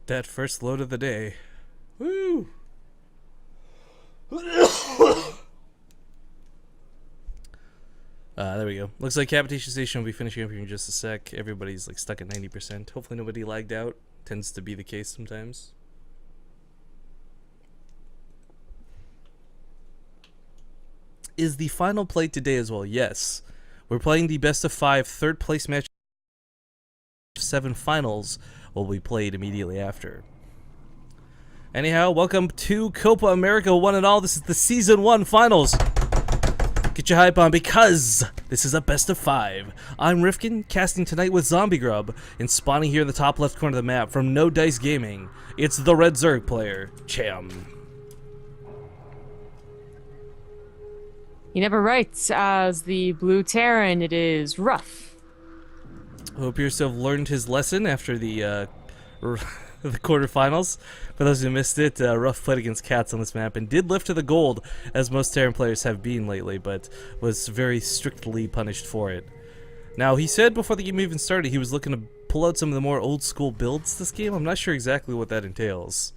That first load of the day. Woo! There we go. Looks like Capitation Station will be finishing up here in just a sec. Everybody's like stuck at 90%. Hopefully nobody lagged out. Tends to be the case sometimes. Is the final play today as well? Yes. We're playing the best of 5 third place match 7 finals will be played immediately after. Anyhow, welcome to Copa America 1 and all. This is the Season 1 finals. Get your hype on because this is a best of 5. I'm Rifkin, casting tonight with Zombie Grub, and spawning here in the top left corner of the map from No Dice Gaming, it's the Red Zerg player, Cham. He never writes as the Blue Terran, it is Ruff. Who appears to have learned his lesson after the the quarterfinals. For those who missed it, Ruff played against cats on this map and did lift to the gold, as most Terran players have been lately, but was very strictly punished for it. Now, he said before the game even started he was looking to pull out some of the more old school builds this game. I'm not sure exactly what that entails.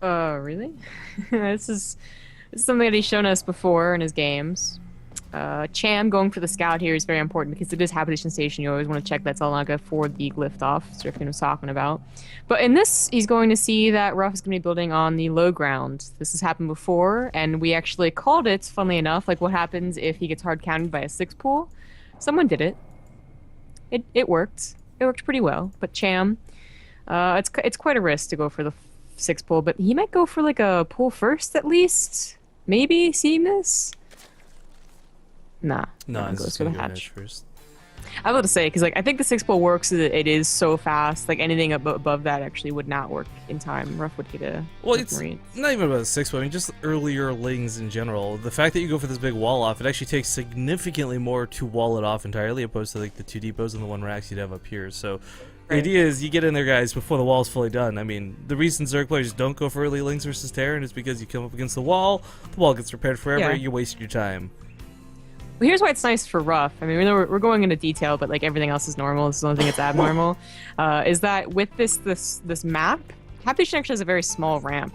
Really? This is something that he's shown us before in his games. Cham going for the scout here is very important because it is Habitation Station. You always want to check that's Alaga for the lift off, Rifkin was talking about. But in this, he's going to see that Ruff is going to be building on the low ground. This has happened before, and we actually called it, funnily enough, like what happens if he gets hard counted by a 6 pool. Someone did it. It worked. It worked pretty well. But Cham, it's quite a risk to go for the 6 pool, but he might go for like a pool first at least. Maybe seeing this. Nah. No, it goes for the hatch first. I was about to say, because like I think the 6 pole works. It is so fast. Like anything above that actually would not work in time. Ruff would get a. Well, it's not even about the 6 pole. I mean, just earlier lings in general. The fact that you go for this big wall off, it actually takes significantly more to wall it off entirely, opposed to like the 2 depots and the 1 racks you'd have up here. So. The idea is you get in there, guys, before the wall's fully done. I mean, the reason Zerg players don't go for early lings versus Terran is because you come up against the wall gets repaired forever, you waste your time. Well, here's why it's nice for Ruff. I mean, we're going into detail, but like everything else is normal. This is the only thing that's abnormal. Is that with this map, Habitation actually has a very small ramp.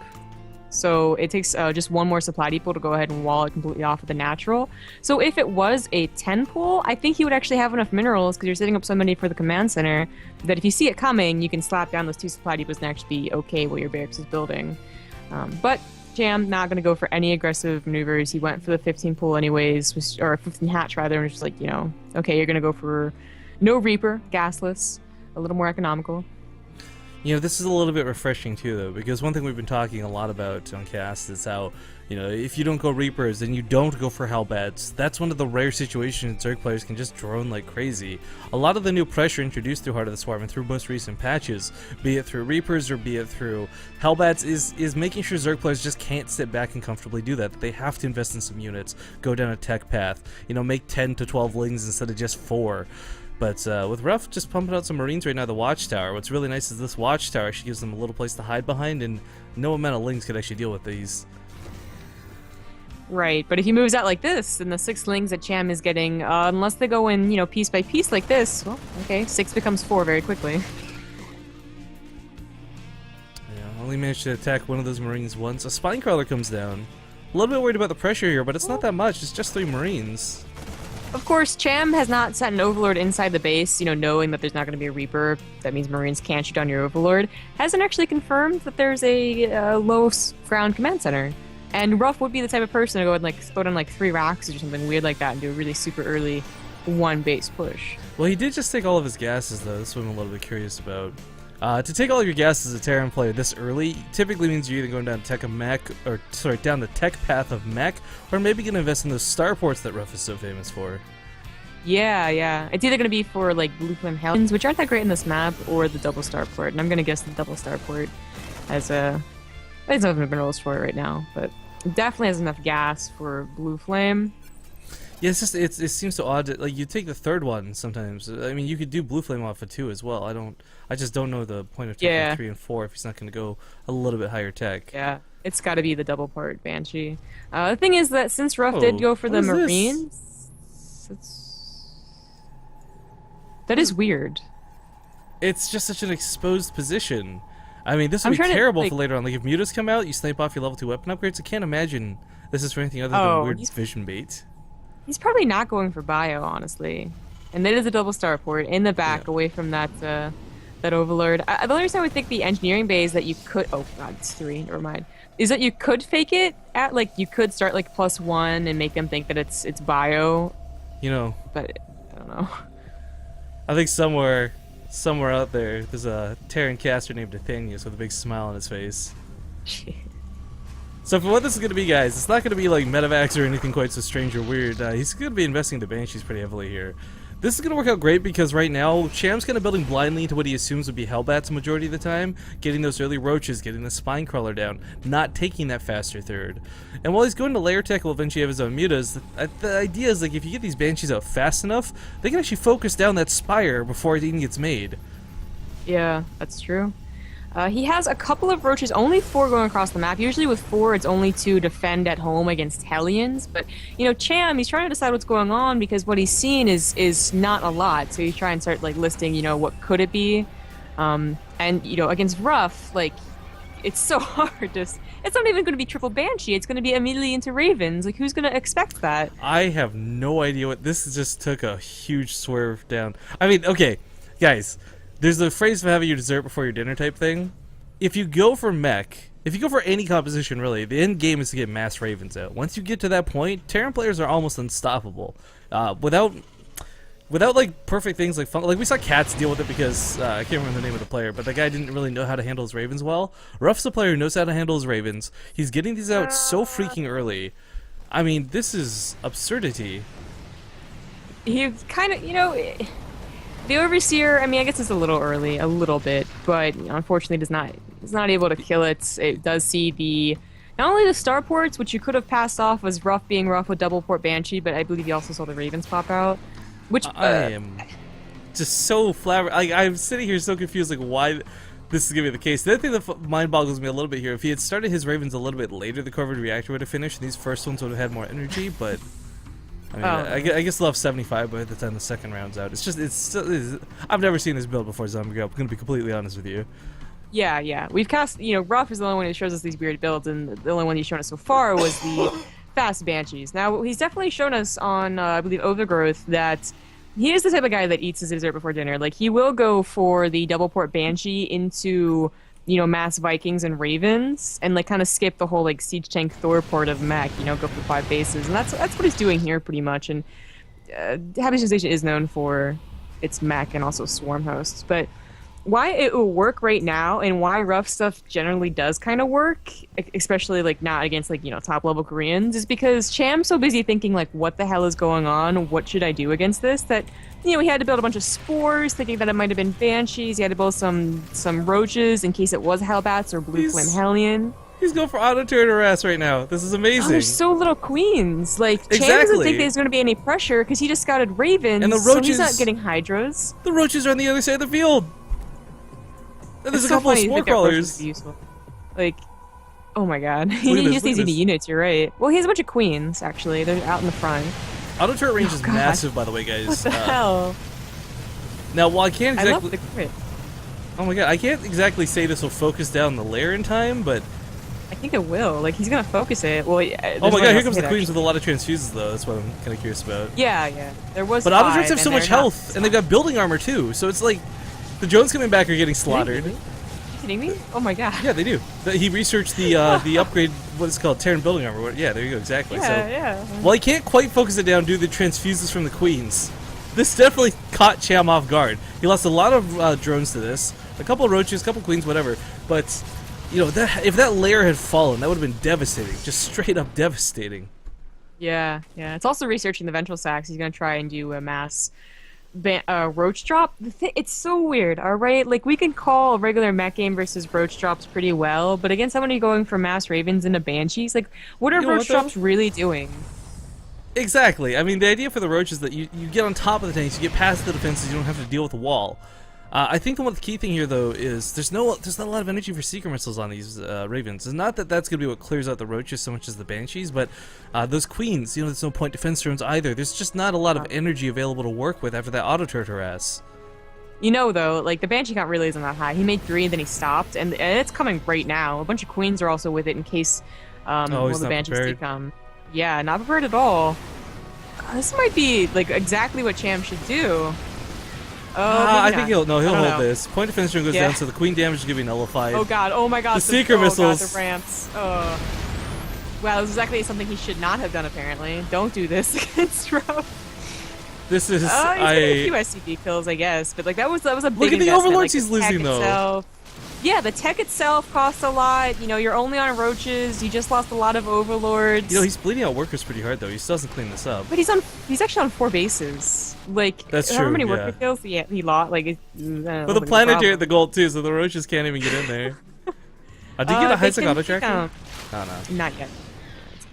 So it takes just 1 more supply depot to go ahead and wall it completely off with the natural. So if it was a 10 pool, I think he would actually have enough minerals because you're setting up so many for the command center that if you see it coming, you can slap down those 2 supply depots and actually be okay while your barracks is building. But Cham not going to go for any aggressive maneuvers. He went for the 15 pool anyways, or 15 hatch rather, and was just like, you know, okay, you're going to go for no Reaper, gasless, a little more economical. You know, this is a little bit refreshing too, though, because one thing we've been talking a lot about on cast is how, you know, if you don't go Reapers, then you don't go for Hellbats. That's one of the rare situations Zerg players can just drone like crazy. A lot of the new pressure introduced through Heart of the Swarm and through most recent patches, be it through Reapers or be it through Hellbats, is making sure Zerg players just can't sit back and comfortably do that. They have to invest in some units, go down a tech path, you know, make 10 to 12 lings instead of just 4. But with Ruff just pumping out some Marines right now, the Watchtower, what's really nice is this Watchtower actually gives them a little place to hide behind, and no amount of lings could actually deal with these. Right, but if he moves out like this, then the 6 lings that Cham is getting, unless they go in, you know, piece by piece like this, well, okay, 6 becomes 4 very quickly. Yeah, only managed to attack one of those Marines once. A Spinecrawler comes down. A little bit worried about the pressure here, but it's not that much. It's just 3 Marines. Of course, Cham has not set an Overlord inside the base, you know, knowing that there's not going to be a Reaper. That means Marines can't shoot down your Overlord. Hasn't actually confirmed that there's a low ground command center. And Ruff would be the type of person to go and like throw down like 3 racks or something weird like that and do a really super early 1 base push. Well, he did just take all of his gases, though. That's what I'm a little bit curious about. To take all of your gases as a Terran player this early typically means you're either going down down the tech path of mech, or maybe going to invest in those starports that Ruff is so famous for. Yeah. It's either going to be for like Blue Flame Helms, which aren't that great in this map, or the double starport. And I'm going to guess the double starport has I don't have enough minerals for it right now, but it definitely has enough gas for Blue Flame. Yeah, it's just it seems so odd that, like, you take the 3rd one sometimes. I mean, you could do Blue Flame off of 2 as well. I just don't know the point of taking 3 and 4 if he's not going to go a little bit higher tech. Yeah, it's got to be the double part Banshee. The thing is that since Ruff did go for the Marines, that is weird. It's just such an exposed position. I mean, this would I'm be trying to, terrible like- for later on. Like, if mutas come out, you snipe off your level 2 weapon upgrades. I can't imagine this is for anything other than Oh, weird he's- vision bait. He's probably not going for bio, honestly. And that is a double starport in the back, Yeah. away from that that overlord. The only reason I would think the engineering bay is that you could. Oh god, it's 3. Never mind. Is that you could fake it at, like, you could start like +1 and make them think that it's bio, You know, but I don't know. I think somewhere out there, there's a Terran caster named Athenius with a big smile on his face. So for what this is going to be, guys, it's not going to be like Medivacs or anything quite so strange or weird. He's going to be investing in the Banshees pretty heavily here. This is going to work out great because right now, Cham's kind of building blindly into what he assumes would be Hellbats the majority of the time, getting those early roaches, getting the spine crawler down, not taking that faster third. And while he's going to layer tech, he'll eventually have his own mutas. The idea is, like, if you get these Banshees out fast enough, they can actually focus down that spire before it even gets made. Yeah, that's true. He has a couple of roaches, only 4 going across the map. Usually with 4, it's only to defend at home against Hellions. But, you know, Cham, he's trying to decide what's going on because what he's seen is not a lot. So he's trying to start, like, listing, you know, what could it be. And, you know, against Ruff, like, it's so hard to... It's not even going to be triple Banshee. It's going to be immediately into Ravens. Like, who's going to expect that? I have no idea what... This just took a huge swerve down. I mean, okay, guys... There's the phrase of having your dessert before your dinner type thing. If you go for mech, if you go for any composition really, the end game is to get mass Ravens out. Once you get to that point, Terran players are almost unstoppable. Without like perfect things like like we saw Cats deal with it because I can't remember the name of the player, but the guy didn't really know how to handle his Ravens well. Ruff's a player who knows how to handle his Ravens. He's getting these out so freaking early. I mean, this is absurdity. He kind of, you know... The Overseer, I mean, I guess it's a little early, a little bit, but you know, unfortunately is not able to kill it. It does see the not only the starports, which you could have passed off as Ruff being Ruff with double port Banshee, but I believe you also saw the Ravens pop out. Which I am just so flabbergasted. I'm sitting here so confused, like why this is gonna be the case. The other thing that mind boggles me a little bit here, if he had started his Ravens a little bit later, the covered reactor would have finished, and these first ones would have had more energy, but. I mean, I guess they'll have 75 by the time the second round's out. It's just, I've never seen this build before, Zombie Girl. I'm going to be completely honest with you. Yeah. We've cast, you know, Ruff is the only one who shows us these weird builds, and the only one he's shown us so far was the fast Banshees. Now, he's definitely shown us on, I believe, Overgrowth that he is the type of guy that eats his dessert before dinner. Like, he will go for the double port Banshee into... you know, mass Vikings and Ravens, and like kind of skip the whole like siege tank Thor port of mech, you know, go for 5 bases, and that's what he's doing here pretty much. And Habitation Station is known for its mech and also swarm hosts, but why it will work right now and why rough stuff generally does kind of work, especially like not against like, you know, top level Koreans, is because Cham's so busy thinking like, what the hell is going on? What should I do against this? That, you know, he had to build a bunch of spores, thinking that it might have been banshees. He had to build some roaches in case it was hellbats or blue flame hellion. He's going for auto turret harass right now. This is amazing. Oh, there's so little queens. Like, Cham Exactly. doesn't think there's going to be any pressure because he just scouted ravens, And the so roaches, he's not getting hydras. The roaches are on the other side of the field. And there's It's a so couple of funny to spore think that roaches crawlers. would be useful. Like, oh my god. Look at He this, just look needs at any this. units, you're right. Well, he has a bunch of queens, actually. They're out in the front. Auto turret range Oh, is God. massive, by the way, guys. What the hell? Now, while I can't I exactly... love the crit. Oh my god, I can't exactly say this will focus down the lair in time, but... I think it will. Like, he's going to focus it. Well, Oh my god, here comes the queens with a lot of transfuses, though. That's what I'm kind of curious about. Yeah. There was But auto five, turrets have and so much they're not- health, and they've got building armor, too. So it's like... The drones coming back are getting slaughtered. Are you kidding me? Oh my god. Yeah, they do. He researched the upgrade, what is it called, Terran building armor. Yeah, there you go, exactly. Yeah. Well, he can't quite focus it down due to the transfuses from the queens. This definitely caught Cham off guard. He lost a lot of drones to this, a couple of roaches, a couple of queens, whatever. But, you know, if that layer had fallen, that would have been devastating. Just straight up devastating. Yeah. It's also researching the ventral sacs. He's going to try and do a mass roach drop. It's so weird, alright? Like, we can call a regular mech game versus roach drops pretty well, but against somebody going for mass ravens into banshees, like, what are You know roach what, though? drops really doing? Exactly. I mean, the idea for the roach is that you get on top of the tanks, you get past the defenses, you don't have to deal with the wall. I think the key thing here, though, is there's not a lot of energy for seeker missiles on these ravens. It's not that that's going to be what clears out the roaches so much as the banshees, but those queens, you know, there's no point defense drones either. There's just not a lot of energy available to work with after that auto turret harass. You know, though, like the Banshee count really isn't that high. He made 3 and then he stopped, and it's coming right now. A bunch of Queens are also with it in case Oh, one he's of the not Banshees do prepared. come. Yeah, not prepared at all. This might be like exactly what Cham should do. Oh, I maybe think not. he'll I don't hold know. this. Point of finish goes Yeah. down, so the Queen damage is going to be nullified. Oh god, oh my god. The Seeker oh god, missiles. the ramps. Oh. Wow, this is exactly something he should not have done, apparently. Don't do this against Ruff. This is He's getting a few SCD kills, I guess, but like that was a big Look at the investment. overlords Like, he's the tech losing, though. itself. Yeah, the tech itself costs a lot. You know, you're only on roaches. You just lost a lot of overlords. You know, he's bleeding out workers pretty hard, though. He still doesn't clean this up. But he's actually on 4 bases. Like, That's however true, many yeah. worker kills he lost. Like, But the planetary at the gold, too, so the roaches can't even get in there. Did you get a high tech auto tracker? Oh, no. Not yet. It's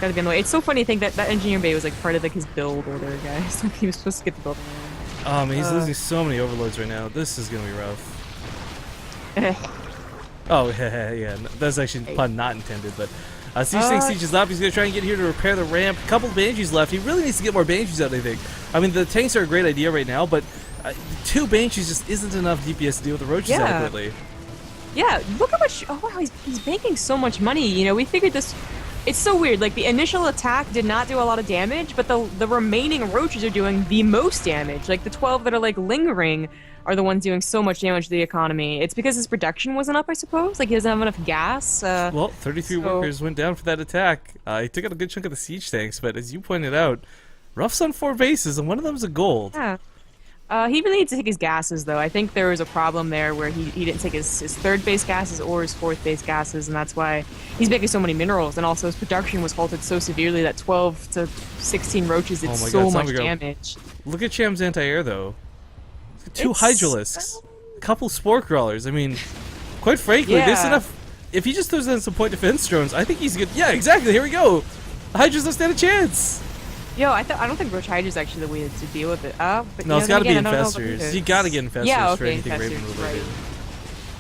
gotta be on the way. It's so funny to think that that engineer bay was like part of like his build order, guys. He was supposed to get the build order. Oh, man, he's losing so many overloads right now. This is going to be rough. Oh, yeah. That's actually pun not intended, but Siege saying Siege is up. He's going to try and get here to repair the ramp. A couple Banshees left. He really needs to get more Banshees out, I think. I mean, the tanks are a great idea right now, but 2 Banshees just isn't enough DPS to deal with the roaches adequately. Yeah, look how much. Oh, wow, he's banking so much money. You know, we figured this. It's so weird. Like, the initial attack did not do a lot of damage, but the remaining roaches are doing the most damage. Like, the 12 that are, like, lingering are the ones doing so much damage to the economy. It's because his production wasn't up, I suppose. Like, he doesn't have enough gas. Well, 33 workers went down for that attack. He took out a good chunk of the siege tanks, but as you pointed out, Ruff's on 4 bases, and one of them is a gold. Yeah. He really needs to take his gases, though. I think there was a problem there where he didn't take his 3rd base gases or his 4th base gases, and that's why he's making so many minerals. And also, his production was halted so severely that 12 to 16 roaches did so much damage. Look at Cham's anti-air, though. 2 Hydralisks, a couple Spore Crawlers. I mean, quite frankly, there's enough. If he just throws in some point defense drones, I think he's good. Yeah, exactly. Here we go. The Hydras don't stand a chance. Yo, I don't think Roach Hydra is actually the way to deal with it. But no, it's got to be again, infestors. You got to get infestors for anything Raven related. Right.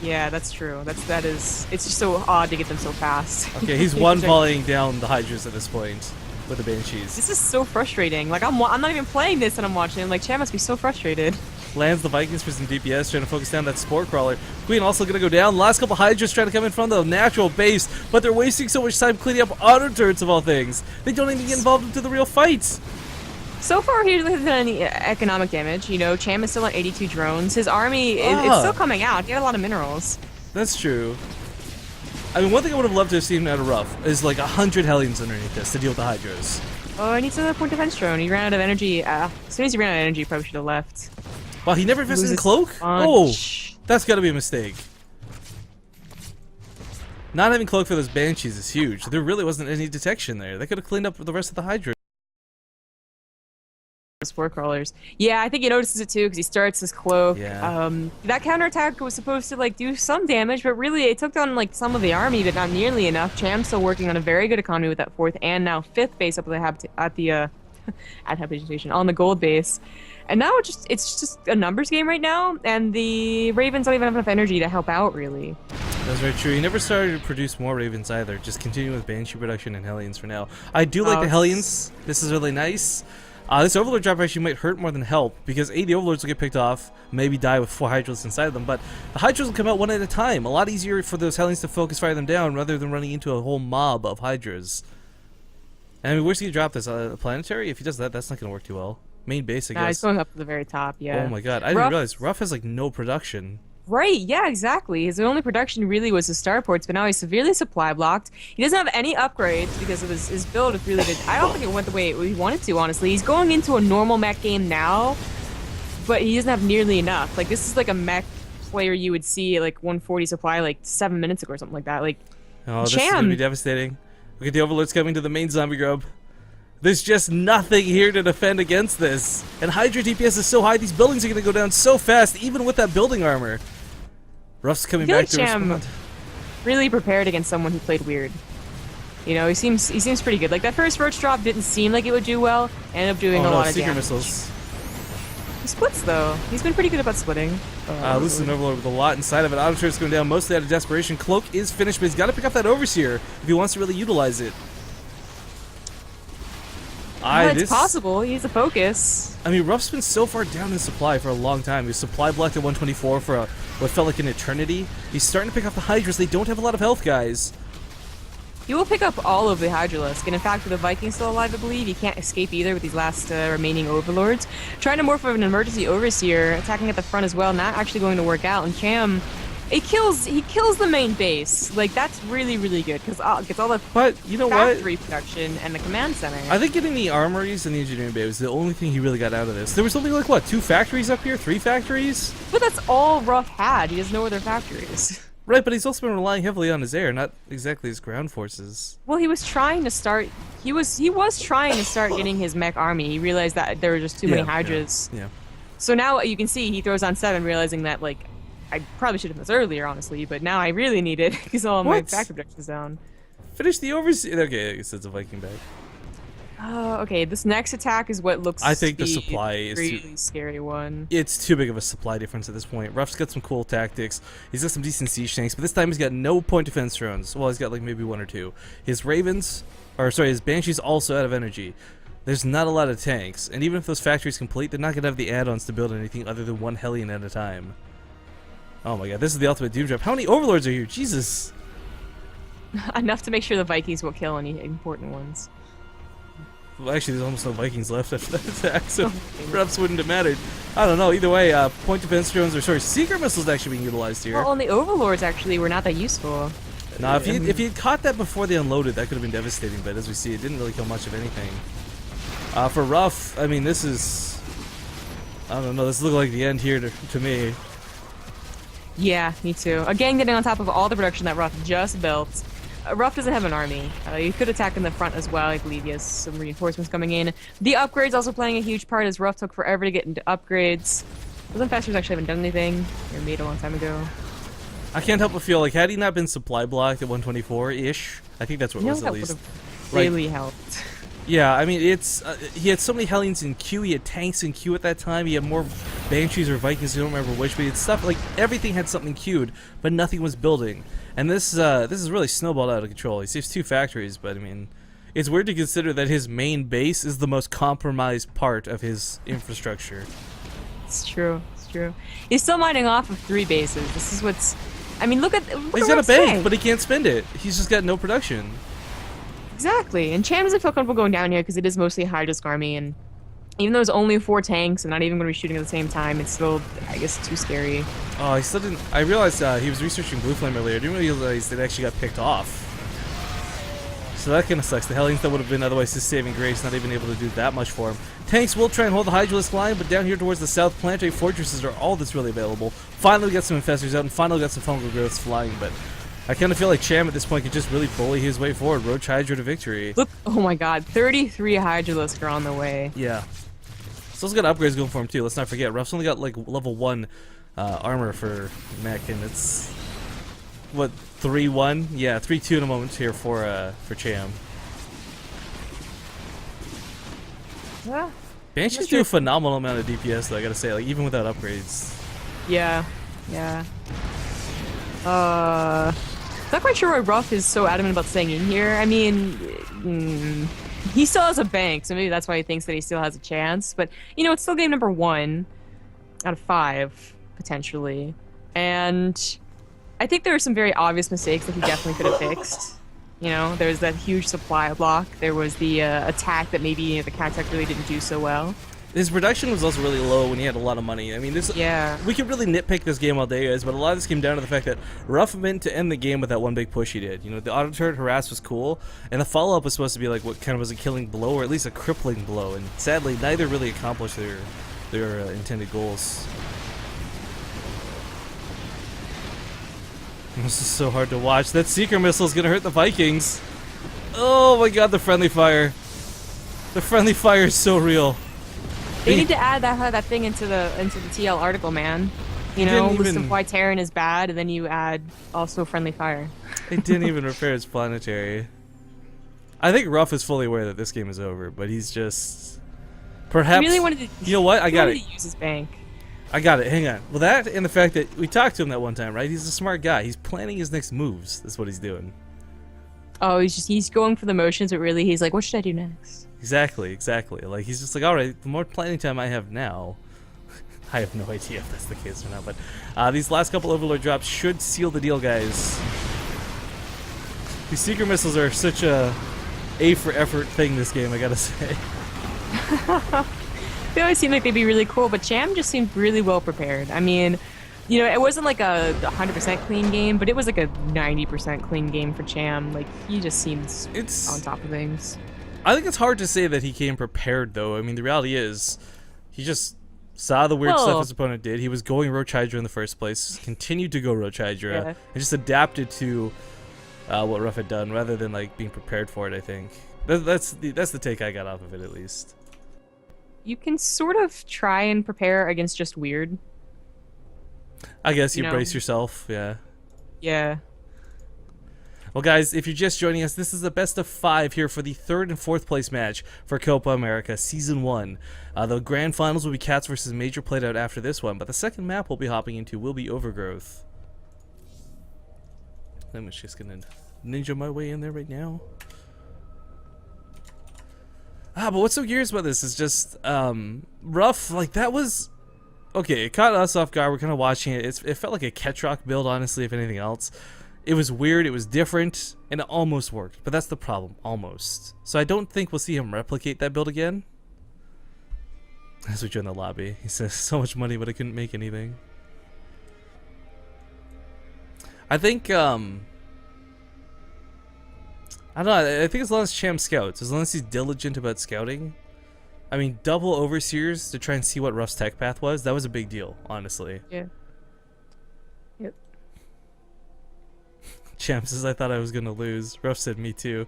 Yeah, that's true. That is. It's just so odd to get them so fast. Okay, he's one volleying down the Hydras at this point with the Banshees. This is so frustrating. Like I'm not even playing this and I'm watching. Like Cham must be so frustrated. Lands the Vikings for some DPS, trying to focus down that Spore Crawler. Queen also going to go down. Last couple Hydras trying to come in from the natural base, but they're wasting so much time cleaning up auto turrets of all things. They don't even get involved into the real fights. So far, he hasn't done any economic damage. You know, Cham is still on 82 drones. His army is still coming out. He had a lot of minerals. That's true. I mean, one thing I would have loved to have seen out of Ruff is like 100 Hellions underneath this to deal with the Hydras. Oh, he needs another point defense drone. He ran out of energy. As soon as he ran out of energy, he probably should have left. Wow, he never invested in Cloak? Oh, that's got to be a mistake. Not having Cloak for those Banshees is huge. There really wasn't any detection there. They could have cleaned up the rest of the Hydra. Spore Crawlers. Yeah, I think he notices it too because he starts his Cloak. Yeah. That counterattack was supposed to like do some damage, but really it took down like some of the army, but not nearly enough. Cham's still working on a very good economy with that 4th and now 5th base up at the habitation station on the gold base. And now it's just a numbers game right now, and the Ravens don't even have enough energy to help out, really. That's very true. He never started to produce more Ravens either. Just continuing with Banshee production and Hellions for now. I do like the Hellions. This is really nice. This Overlord drop actually might hurt more than help, because the Overlords will get picked off, maybe die with 4 Hydras inside of them, but the Hydras will come out one at a time. A lot easier for those Hellions to focus fire them down rather than running into a whole mob of Hydras. And I mean, where's he drop this? Planetary? If he does that, that's not going to work too well. Main base, I guess. He's going up to the very top, yeah. Oh my god, I didn't realize Ruff has like no production. Right, yeah, exactly. His only production really was his starports, but now he's severely supply blocked. He doesn't have any upgrades because of his build is really good. I don't think it went the way he wanted to, honestly. He's going into a normal mech game now, but he doesn't have nearly enough. Like, this is like a mech player you would see at like 140 supply like 7 minutes ago or something like that. Like, oh, this is gonna be devastating. Look at the Overlords coming to the main zombie grub. There's just nothing here to defend against this. And Hydra DPS is so high, these buildings are going to go down so fast, even with that building armor. Ruff's coming back to respond. Really prepared against someone who played weird. You know, he seems pretty good. Like, that first Roach drop didn't seem like it would do well. Ended up doing a lot of Seeker damage. missiles. He splits, though. He's been pretty good about splitting. Loses an Overlord with a lot inside of it. Auto turret's going down mostly out of desperation. Cloak is finished, but he's got to pick up that Overseer if he wants to really utilize it. It's possible. He needs a focus. I mean, Ruff's been so far down in supply for a long time. He was supply blocked at 124 for what felt like an eternity. He's starting to pick up the Hydras. They don't have a lot of health, guys. He will pick up all of the Hydralisk, and in fact, with the Vikings still alive, I believe, he can't escape either with these last remaining Overlords. Trying to morph of an emergency Overseer, attacking at the front as well, not actually going to work out, and Cham, he kills the main base. Like, that's really, really good, because it gets all the factory production and the command center. I think getting the armories and the engineering bay was the only thing he really got out of this. There was something like, what, 2 factories up here? 3 factories? But that's all Ruff had. He has no other factories. Right, but he's also been relying heavily on his air, not exactly his ground forces. Well, he was trying to start. He was trying to start getting his mech army. He realized that there were just too many Hydras. Yeah. So now you can see he throws on 7, realizing that like I probably should have done this earlier, honestly, but now I really need it because all my factory production's down. Finish the overseer. Okay, I guess it's a Viking bag. Okay, this next attack is what looks. I think the supply is really scary one. It's too big of a supply difference at this point. Ruff's got some cool tactics. He's got some decent siege tanks, but this time he's got no point defense drones. Well, he's got like maybe 1 or 2. His his Banshee's also out of energy. There's not a lot of tanks, and even if those factories complete, they're not gonna have the add-ons to build anything other than 1 Hellion at a time. Oh my god, this is the ultimate doom drop. How many Overlords are here? Jesus. Enough to make sure the Vikings will kill any important ones. Well, actually, there's almost no Vikings left after that attack, so Ruff's wouldn't have mattered. I don't know. Either way, point defense drones secret missiles actually being utilized here. Well, and the Overlords actually were not that useful. Nah, if you'd caught that before they unloaded, that could have been devastating. But as we see, it didn't really kill much of anything. For Ruff, I mean, this is, I don't know. This looks like the end here to me. Yeah, me too. Again, getting on top of all the production that Ruff just built. Ruff doesn't have an army. You could attack in the front as well. I believe he has some reinforcements coming in. The upgrades also playing a huge part as Ruff took forever to get into upgrades. Those infestors actually haven't done anything. They were made a long time ago. I can't help but feel like had he not been supply blocked at 124-ish, I think that's what it was at least. Really helped. Yeah, I mean, it's he had so many Hellions in queue, he had tanks in queue at that time, he had more Banshees or Vikings, I don't remember which, but he had stuff, like, everything had something queued, but nothing was building. And this is really snowballed out of control. He saves 2 factories, but I mean, it's weird to consider that his main base is the most compromised part of his infrastructure. It's true, it's true. He's still mining off of 3 bases. This is what's, I mean, look he's got a bank, but he can't spend it. He's just got no production. Exactly, and Cham doesn't feel comfortable going down here because it is mostly a Hydralisk army, and even though there's only 4 tanks and not even going to be shooting at the same time, it's still, I guess, too scary. Oh, he still didn't. I realized he was researching Blue Flame earlier. I didn't realize it actually got picked off. So that kind of sucks. The Hellions that would have been otherwise his saving grace, not even able to do that much for him. Tanks will try and hold the Hydralisk line, but down here towards the south, planetary fortresses are all that's really available. Finally, we got some infestors out, and finally got some fungal growths flying, but I kind of feel like Cham at this point could just really bully his way forward. Roach Hydra to victory. Look, oh my god, 33 Hydralisk are on the way. Yeah. Still got upgrades going for him too. Let's not forget, Ruff's only got like level 1 armor for mech, and it's what, 3-1? Yeah, 3-2 in a moment here for Cham. Yeah. Banshees do a phenomenal amount of DPS though, I gotta say, like even without upgrades. Yeah. Yeah. Not quite sure why Ruff is so adamant about staying in here. I mean, he still has a bank, so maybe that's why he thinks that he still has a chance. But, you know, it's still game number 1 out of 5, potentially. And I think there are some very obvious mistakes that he definitely could have fixed. You know, there's that huge supply block. There was the attack that maybe the counterattack really didn't do so well. His production was also really low when he had a lot of money. I mean, we could really nitpick this game all day, guys, but a lot of this came down to the fact that Ruff meant to end the game with that one big push he did. You know, the auto turret harass was cool, and the follow-up was supposed to be like what kind of was a killing blow, or at least a crippling blow, and sadly, neither really accomplished their intended goals. This is so hard to watch. That seeker missile is gonna hurt the Vikings. Oh my god, the friendly fire. The friendly fire is so real. They need to add that thing into the TL article, man. You know, list of why Terran is bad, and then you add also friendly fire. It didn't even repair his planetary. I think Ruff is fully aware that this game is over, but he's just perhaps. He really wanted to. You know what? I got it. To use his bank. I got it. Hang on. Well, that and the fact that we talked to him that one time, right? He's a smart guy. He's planning his next moves. That's what he's doing. Oh, he's going for the motions, but really he's like, what should I do next? Exactly. Like, he's just like, all right, the more planning time I have now. I have no idea if that's the case or not, but these last couple Overlord drops should seal the deal, guys. These Seeker Missiles are such a for effort thing this game, I gotta say. They always seem like they'd be really cool, but Cham just seemed really well prepared. I mean, you know, it wasn't like a 100% clean game, but it was like a 90% clean game for Cham. Like, he just seems on top of things. I think it's hard to say that he came prepared, though. I mean, the reality is, he just saw the weird stuff his opponent did. He was going Roach Hydra in the first place, continued to go Roach Hydra, and just adapted to what Ruff had done, rather than like being prepared for it. I think that's the take I got off of it, at least. You can sort of try and prepare against just weird. I guess you brace yourself, yeah. Yeah. Well, guys, if you're just joining us, this is the best of 5 here for the 3rd and 4th place match for Copa America Season 1. The grand finals will be Cats versus Major played out after this one, but the second map we'll be hopping into will be Overgrowth. I'm just gonna ninja my way in there right now. But what's so curious about this is just, Ruff, like, that was... Okay, it caught us off guard. We're kind of watching it. It felt like a Ketrock build, honestly, if anything else. It was weird, it was different, and it almost worked. But that's the problem, almost. So I don't think we'll see him replicate that build again. As we join the lobby. He says, so much money, but I couldn't make anything. I think, I don't know, I think as long as Cham scouts, as long as he's diligent about scouting. I mean, double Overseers to try and see what Ruff's tech path was, that was a big deal, honestly. Yeah. Yep. Cham says, I thought I was going to lose. Ruff said, me too.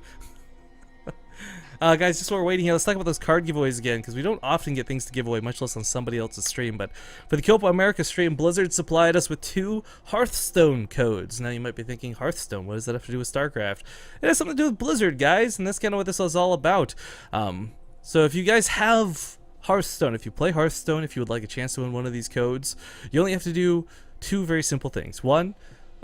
Guys, just while we're waiting here, let's talk about those card giveaways again, because we don't often get things to give away, much less on somebody else's stream. But for the Copa America stream, Blizzard supplied us with 2 Hearthstone codes. Now you might be thinking, Hearthstone, what does that have to do with StarCraft? It has something to do with Blizzard, guys, and that's kind of what this is all about. So if you guys have Hearthstone, if you play Hearthstone, if you would like a chance to win one of these codes, you only have to do 2 very simple things. One,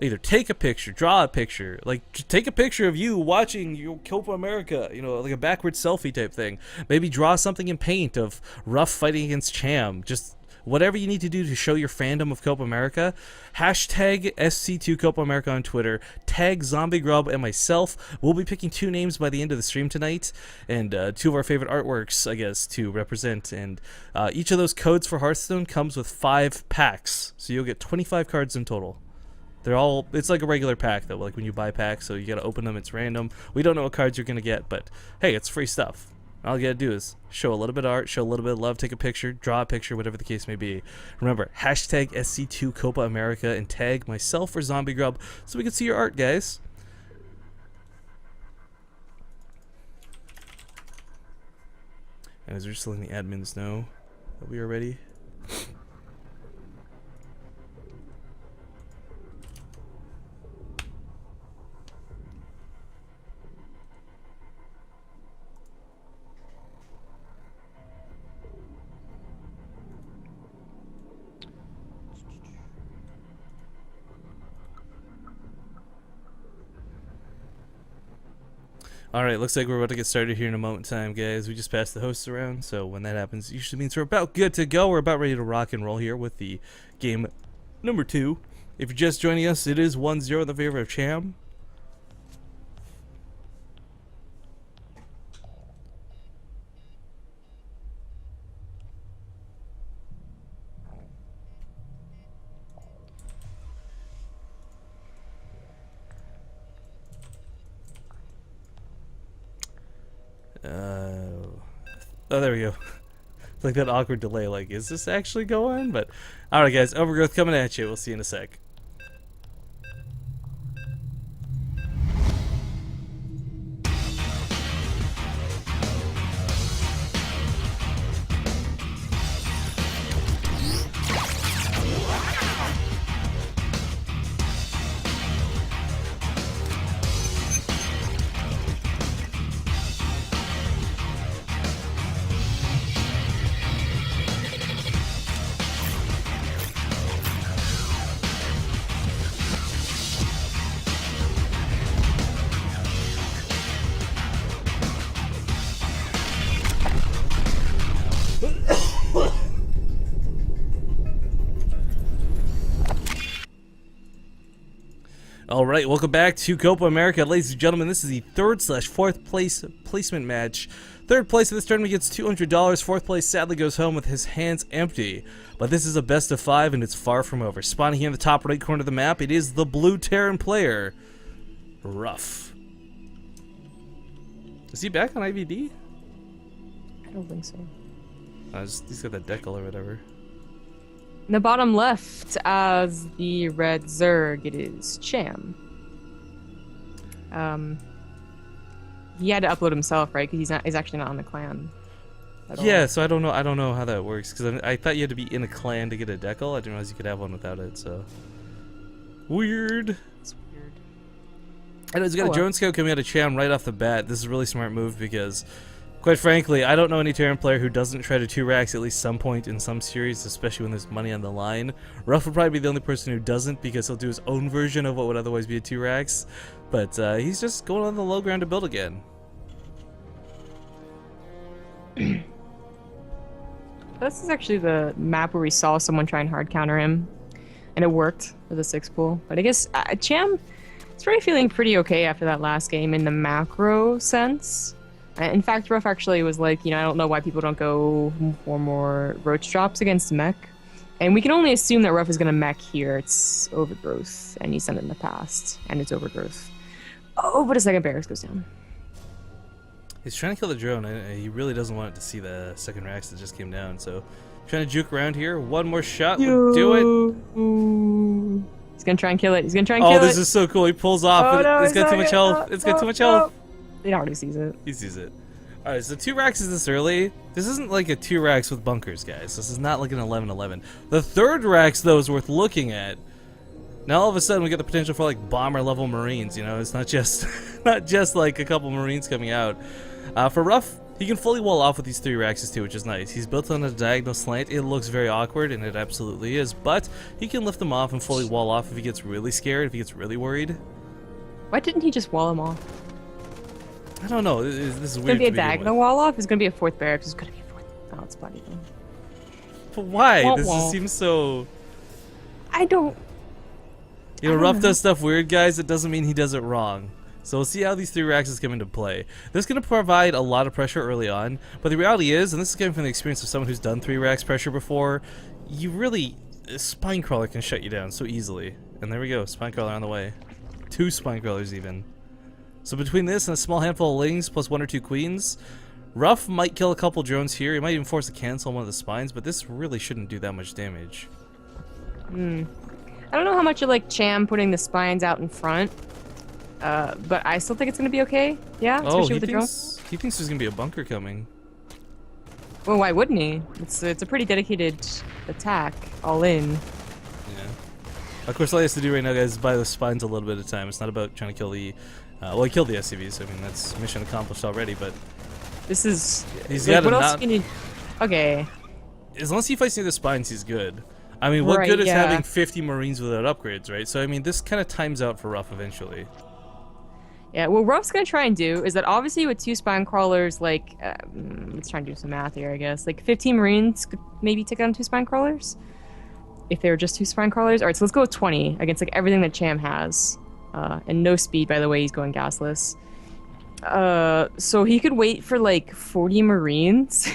either take a picture, draw a picture, like take a picture of you watching your Copa America, you know, like a backwards selfie type thing. Maybe draw something in paint of Ruff fighting against Cham. Just whatever you need to do to show your fandom of Copa America. Hashtag SC2 Copa America on Twitter. Tag Zombie Grub and myself. We'll be picking 2 names by the end of the stream tonight, and 2 of our favorite artworks, I guess, to represent. And each of those codes for Hearthstone comes with 5 packs, so you'll get 25 cards in total. They're all, it's like a regular pack though, like when you buy packs, so you gotta open them, it's random. We don't know what cards you're gonna get, but hey, it's free stuff. All you gotta do is show a little bit of art, show a little bit of love, take a picture, draw a picture, whatever the case may be. Remember, hashtag SC2 Copa America and tag myself or Zombie Grub so we can see your art, guys. And as we're just letting the admins know that we are ready. Alright, looks like we're about to get started here in a moment in time, guys. We just passed the hosts around, so when that happens, it usually means we're about good to go. We're about ready to rock and roll here with the game number 2. If you're just joining us, it is 1-0 in the favor of Cham. Oh, there we go. It's like that awkward delay, like, is this actually going? But, alright guys, Overgrowth coming at you. We'll see you in a sec. Alright, welcome back to Copa America, ladies and gentlemen. This is the 3rd/4th place placement match. 3rd place of this tournament gets $200. 4th place sadly goes home with his hands empty. But this is a best of 5 and it's far from over. Spawning here in the top right corner of the map, it is the blue Terran player, Ruff. Is he back on IVD? I don't think so. He's got that decal or whatever. In the bottom left, as the red Zerg, it is Cham. He had to upload himself, right? Because he's actually not on the clan. Yeah, so I don't know how that works. Because I thought you had to be in a clan to get a decal. I didn't realize you could have one without it. So weird. It's weird. I know he's got a drone scout coming out of Cham right off the bat. This is a really smart move because, quite frankly, I don't know any Terran player who doesn't try to 2-racks at least some point in some series, especially when there's money on the line. Ruff would probably be the only person who doesn't because he'll do his own version of what would otherwise be a 2-racks. But he's just going on the low ground to build again. This is actually the map where we saw someone try and hard counter him, and it worked for the 6 pool. But I guess Cham is probably feeling pretty okay after that last game in the macro sense. In fact, Ruff actually was like, I don't know why people don't go for more roach drops against mech. And we can only assume that Ruff is going to mech here. It's overgrowth, and he's done it in the past, and it's overgrowth. Oh, but a second barracks goes down. He's trying to kill the drone. He really doesn't want it to see the second racks that just came down. So, trying to juke around here. One more shot would do it. Ooh. He's going to try and kill it. He's going to try and kill it. Oh, this is so cool. He pulls off. Oh, no, it's got too much health. It's got too much health. He already sees it. He sees it. Alright, so 2 racks is this early. This isn't like a 2 racks with bunkers, guys. This is not like an 11-11. The 3rd racks, though, is worth looking at. Now all of a sudden we get the potential for like bomber level Marines, it's not just not just like a couple Marines coming out. For Ruff, he can fully wall off with these 3 racks too, which is nice. He's built on a diagonal slant. It looks very awkward, and it absolutely is, but he can lift them off and fully wall off if he gets really scared, if he gets really worried. Why didn't he just wall them off? I don't know. This is weird. It's gonna be a diagonal wall off. It's gonna be a 4th barracks. It's gonna be a 4th. Oh, it's funny though. But why? Wah, This wah. just seems so. I don't. Ruff does stuff weird, guys. It doesn't mean he does it wrong. So we'll see how these 3 racks come into play. This is going to provide a lot of pressure early on, but the reality is, and this is coming from the experience of someone who's done 3 racks pressure before, a spine crawler can shut you down so easily. And there we go, spine crawler on the way. 2 spine crawlers even. So between this and a small handful of lings plus 1 or 2 queens, Ruff might kill a couple drones here. He might even force a cancel on one of the spines, but this really shouldn't do that much damage. I don't know how much you like Cham putting the spines out in front, but I still think it's gonna be okay. Yeah, especially with the drone. He thinks there's gonna be a bunker coming. Well, why wouldn't he? It's a pretty dedicated attack, all in. Yeah. Of course, all he has to do right now, guys, is buy the spines a little bit at a time. It's not about trying to kill the. Well, he killed the SCVs. So, I mean, that's mission accomplished already. But this is. He's like, got what else can you? Okay. As long as he fights near the spines, he's good. I mean, what good is having 50 Marines without upgrades, right? So, I mean, this kind of times out for Ruff eventually. Yeah, what Ruff's gonna try and do is that obviously with 2 spine crawlers, like, let's try and do some math here, I guess. Like 15 Marines could maybe take on 2 spine crawlers. If they were just 2 spine crawlers. Alright, so let's go with 20 against like everything that Cham has. And no speed, by the way, he's going gasless. So he could wait for like 40 Marines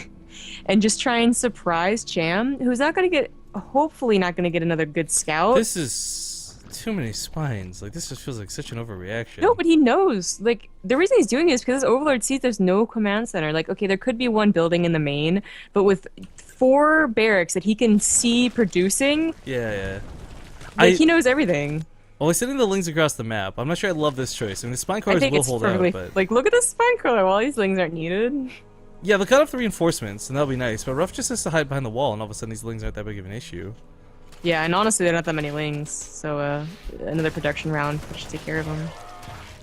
and just try and surprise Cham, who's not gonna get, hopefully not gonna get another good scout. This is too many spines. Like, this just feels like such an overreaction. No, but he knows. Like, the reason he's doing it is because his Overlord sees there's no command center. Like, okay, there could be 1 building in the main, but with 4 barracks that he can see producing, Yeah. like, he knows everything. Well, he's sending the lings across the map. I'm not sure I love this choice. I mean, the spine crawlers will hold out, but... Like, look at the spine crawler. All these lings aren't needed. Yeah, they'll cut off the reinforcements, and that'll be nice, but Ruff just has to hide behind the wall, and all of a sudden these lings aren't that big of an issue. Yeah, and honestly, they're not that many lings, so, another production round should take care of them.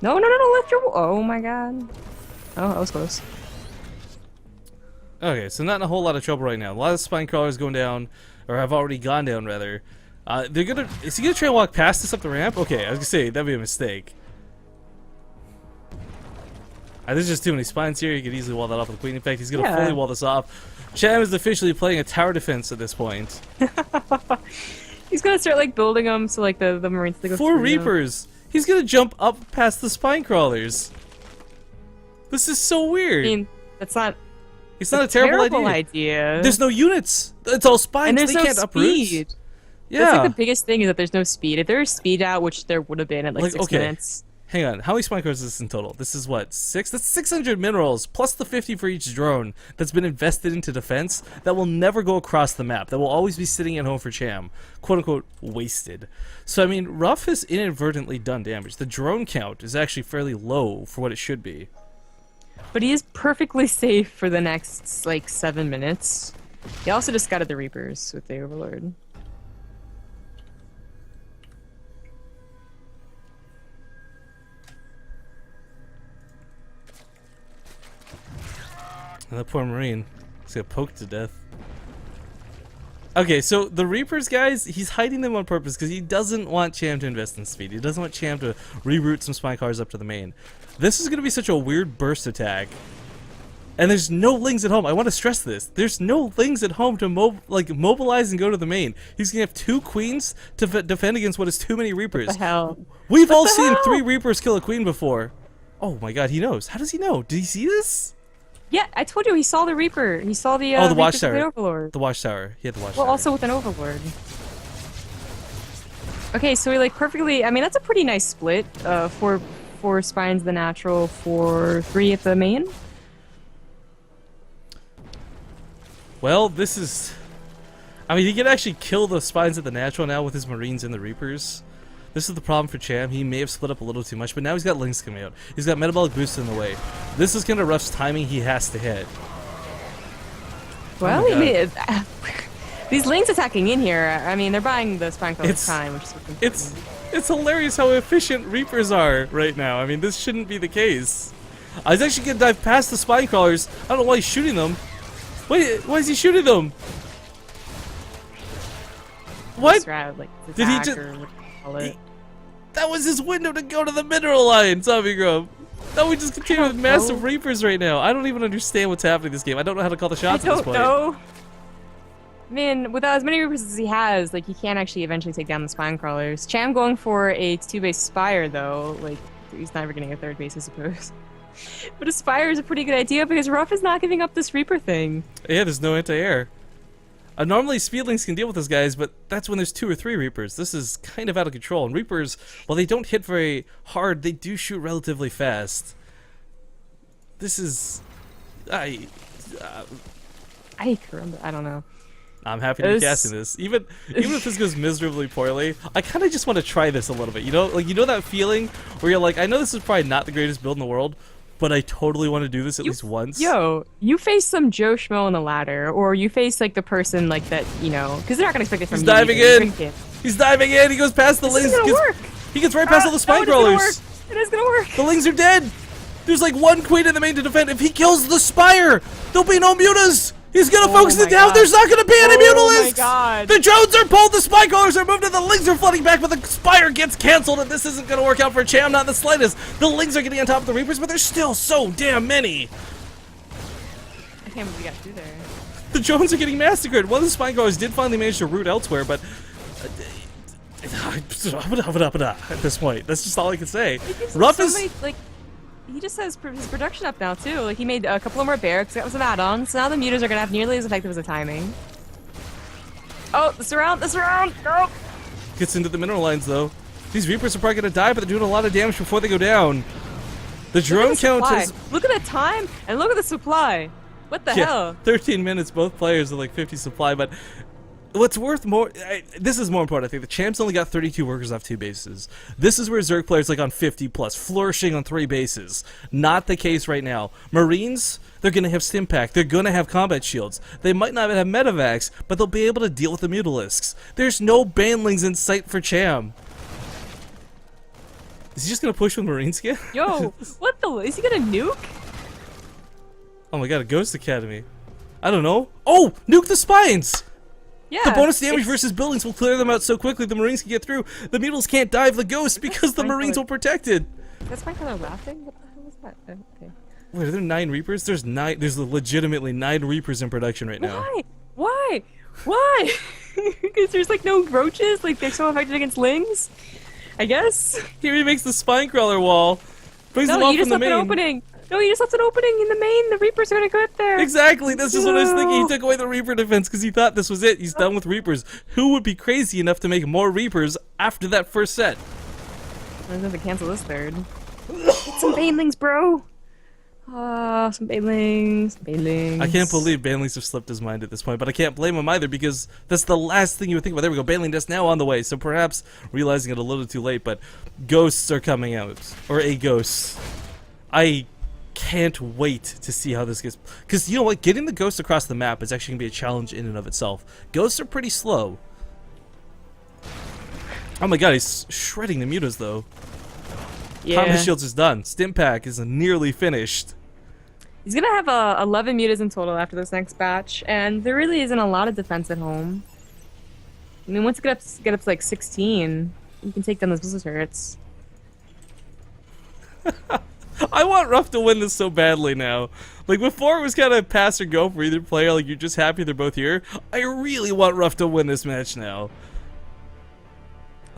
No, left your... Oh my god. Oh, that was close. Okay, so not in a whole lot of trouble right now. A lot of spine crawlers going down, or have already gone down, rather. They're gonna... Is he gonna try and walk past us up the ramp? Okay, I was gonna say, that'd be a mistake. There's just too many spines here. He could easily wall that off with the queen. In fact, he's gonna fully wall this off. Cham is officially playing a tower defense at this point. He's gonna start like building them so like the Marines. They go 4 Reapers. He's gonna jump up past the spine crawlers. This is so weird. I mean, that's not. It's not a terrible idea. There's no units. It's all spines. And there's they no can't speed. uproot. Yeah. That's like the biggest thing is that there's no speed. If there was speed out, which there would have been at like 6 minutes. Hang on. How many spine crawlers is this in total? This is what, 6? That's 600 minerals plus the 50 for each drone that's been invested into defense that will never go across the map. That will always be sitting at home for Cham. Quote unquote wasted. So I mean, Ruff has inadvertently done damage. The drone count is actually fairly low for what it should be. But he is perfectly safe for the next like 7 minutes. He also discarded the Reapers with the Overlord. And that poor Marine. He's got poked to death. Okay, so the Reapers, guys, he's hiding them on purpose because he doesn't want Cham to invest in speed. He doesn't want Cham to reroute some spine cars up to the main. This is going to be such a weird burst attack. And there's no Lings at home. I want to stress this. There's no Lings at home to mobilize and go to the main. He's going to have 2 queens to defend against what is too many Reapers. What the hell? We've all seen 3 Reapers kill a queen before. Oh my god, he knows. How does he know? Did he see this? Yeah, I told you he saw the Reaper. He saw the the watchtower. The Overlord. The watchtower. He had the watchtower. Well, also with an Overlord. Okay, so he like perfectly. I mean, that's a pretty nice split. 4 spines the natural, 3 at the main. Well, this is... I mean, he can actually kill the spines at the natural now with his Marines and the Reapers. This is the problem for Cham. He may have split up a little too much, but now he's got Lings coming out. He's got Metabolic Boost in the way. This is kind of Ruff's timing he has to hit. Well, these Lings attacking in here, I mean, they're buying the spine crawler's time, which is It's hilarious how efficient Reapers are right now. I mean, this shouldn't be the case. I was actually going to dive past the spine crawlers. I don't know why he's shooting them. Wait, why is he shooting them? What? Did he just... That was his window to go to the mineral line, Zombie Grub. Now we just continue with massive Reapers right now. I don't even understand what's happening in this game. I don't know how to call the shots at this point. I don't know. Man, without as many Reapers as he has, like, he can't actually eventually take down the spine crawlers. Cham going for a 2-base Spire, though, like, he's never getting a 3rd base, I suppose. But a Spire is a pretty good idea because Ruff is not giving up this Reaper thing. Yeah, there's no anti-air. Normally, Speedlings can deal with those guys, but that's when there's 2 or 3 Reapers. This is kind of out of control. And Reapers, while they don't hit very hard, they do shoot relatively fast. This is... I don't know. I'm happy to be casting this. Even if this goes miserably poorly, I kind of just want to try this a little bit. You know, like, you know that feeling where you're like, I know this is probably not the greatest build in the world, but I totally want to do this at least once. Yo, you face some Joe Schmo on the ladder, or you face like the person like that, you know, because they're not gonna expect it from you. He's diving in. He's diving in. He goes past the Lings. He gets right past all the spine crawlers. It is gonna work. The Lings are dead. There's like 1 queen in the main to defend. If he kills the Spire, there'll be no mutas. He's gonna focus it down. There's not gonna be any mutalisks. Oh my god. The drones are pulled. The spine crawlers are moved, and the Lings are flooding back. But the Spire gets canceled, and this isn't gonna work out for Cham, not in the slightest. The Lings are getting on top of the Reapers, but there's still so damn many. I can't believe we got through there. The drones are getting massacred. One of the spine crawlers did finally manage to root elsewhere, but at this point, that's just all I can say. Ruff is he just has his production up now too. Like, he made a couple of more barracks, got some add-ons, so now the mutas are gonna have nearly as effective as the timing. Oh, the surround, go! Gets into the mineral lines though. These Reapers are probably gonna die, but they're doing a lot of damage before they go down. The drone count is... Look at the time, and look at the supply. What the hell? 13 minutes, both players are like 50 supply, but... What's worth more, this is more important, I think. The Cham's only got 32 workers off 2 bases. This is where Zerg players like on 50 plus, flourishing on 3 bases. Not the case right now. Marines, they're going to have Stimpack. They're going to have combat shields. They might not have Metavacs, but they'll be able to deal with the Mutalisks. There's no Banlings in sight for Cham. Is he just going to push with Marine skin? Yo, what the, is he going to nuke? Oh my god, a Ghost Academy. I don't know. Oh, nuke the spines! Yeah, the bonus damage versus buildings will clear them out so quickly the Marines can get through. The Mutals can't dive the Ghost because the Marines will protect it. That's my kind of laughing? What the hell was that? Okay. Wait, are there 9 Reapers? There's legitimately 9 Reapers in production right now. Why? Because there's like no roaches? Like, they're so effective against Lings? I guess. He remakes the spine crawler wall. Brings them No, off you just from the left an main. opening. No, you just left an opening in the main. The Reapers are gonna go up there. Exactly, that's just what I was thinking. He No. took away the Reaper defense because he thought this was it. He's done with Reapers. Who would be crazy enough to make more Reapers after that first set? I'm gonna have to cancel this third. Get some banelings, bro. Some banelings. I can't believe Banelings have slipped his mind at this point, but I can't blame him either because that's the last thing you would think about. There we go, Baneling Dust now on the way, so perhaps realizing it a little too late, but ghosts are coming out. Or a ghost. I can't wait to see how this gets... Because, you know what, getting the ghost across the map is actually going to be a challenge in and of itself. Ghosts are pretty slow. Oh my god, he's shredding the mutas, though. Yeah. Combat Shields is done. Stim Pack is nearly finished. He's gonna have 11 mutas in total after this next batch, and there really isn't a lot of defense at home. I mean, once you get up to like 16, you can take down those blizzard turrets. I want Ruff to win this so badly now. Like, before it was kind of pass or go for either player, like, you're just happy they're both here. I really want Ruff to win this match now.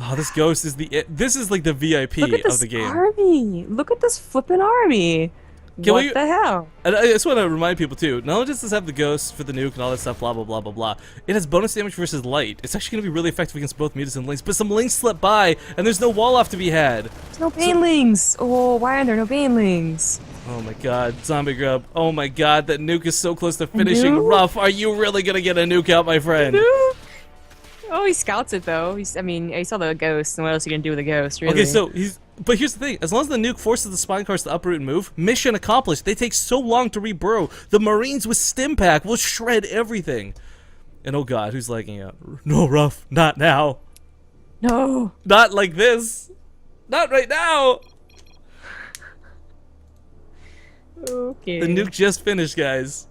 Oh, this ghost is this is like the VIP Look at this of the game. army! Look at this flippin' army! What the hell? And I just want to remind people too, not only does this have the ghost for the nuke and all that stuff, blah blah blah blah blah, it has bonus damage versus light. It's actually going to be really effective against both mutas and links, but some links slip by, and there's no wall off to be had. There's no banelings! Oh, why aren't there no banelings? Oh my god, zombie grub. Oh my god, that nuke is so close to finishing. Nuke? Ruff, are you really going to get a nuke out, my friend? Nuke? Oh, he scouts it though. I mean, he saw the ghost, and what else are you gonna do with a ghost, really? Okay, so but here's the thing, as long as the nuke forces the spine cars to uproot and move, mission accomplished. They take so long to reburrow. The Marines with Stim Pack will shred everything. And oh god, who's lagging out? No, Ruff, not now. No! Not like this. Not right now. Okay. The nuke just finished, guys.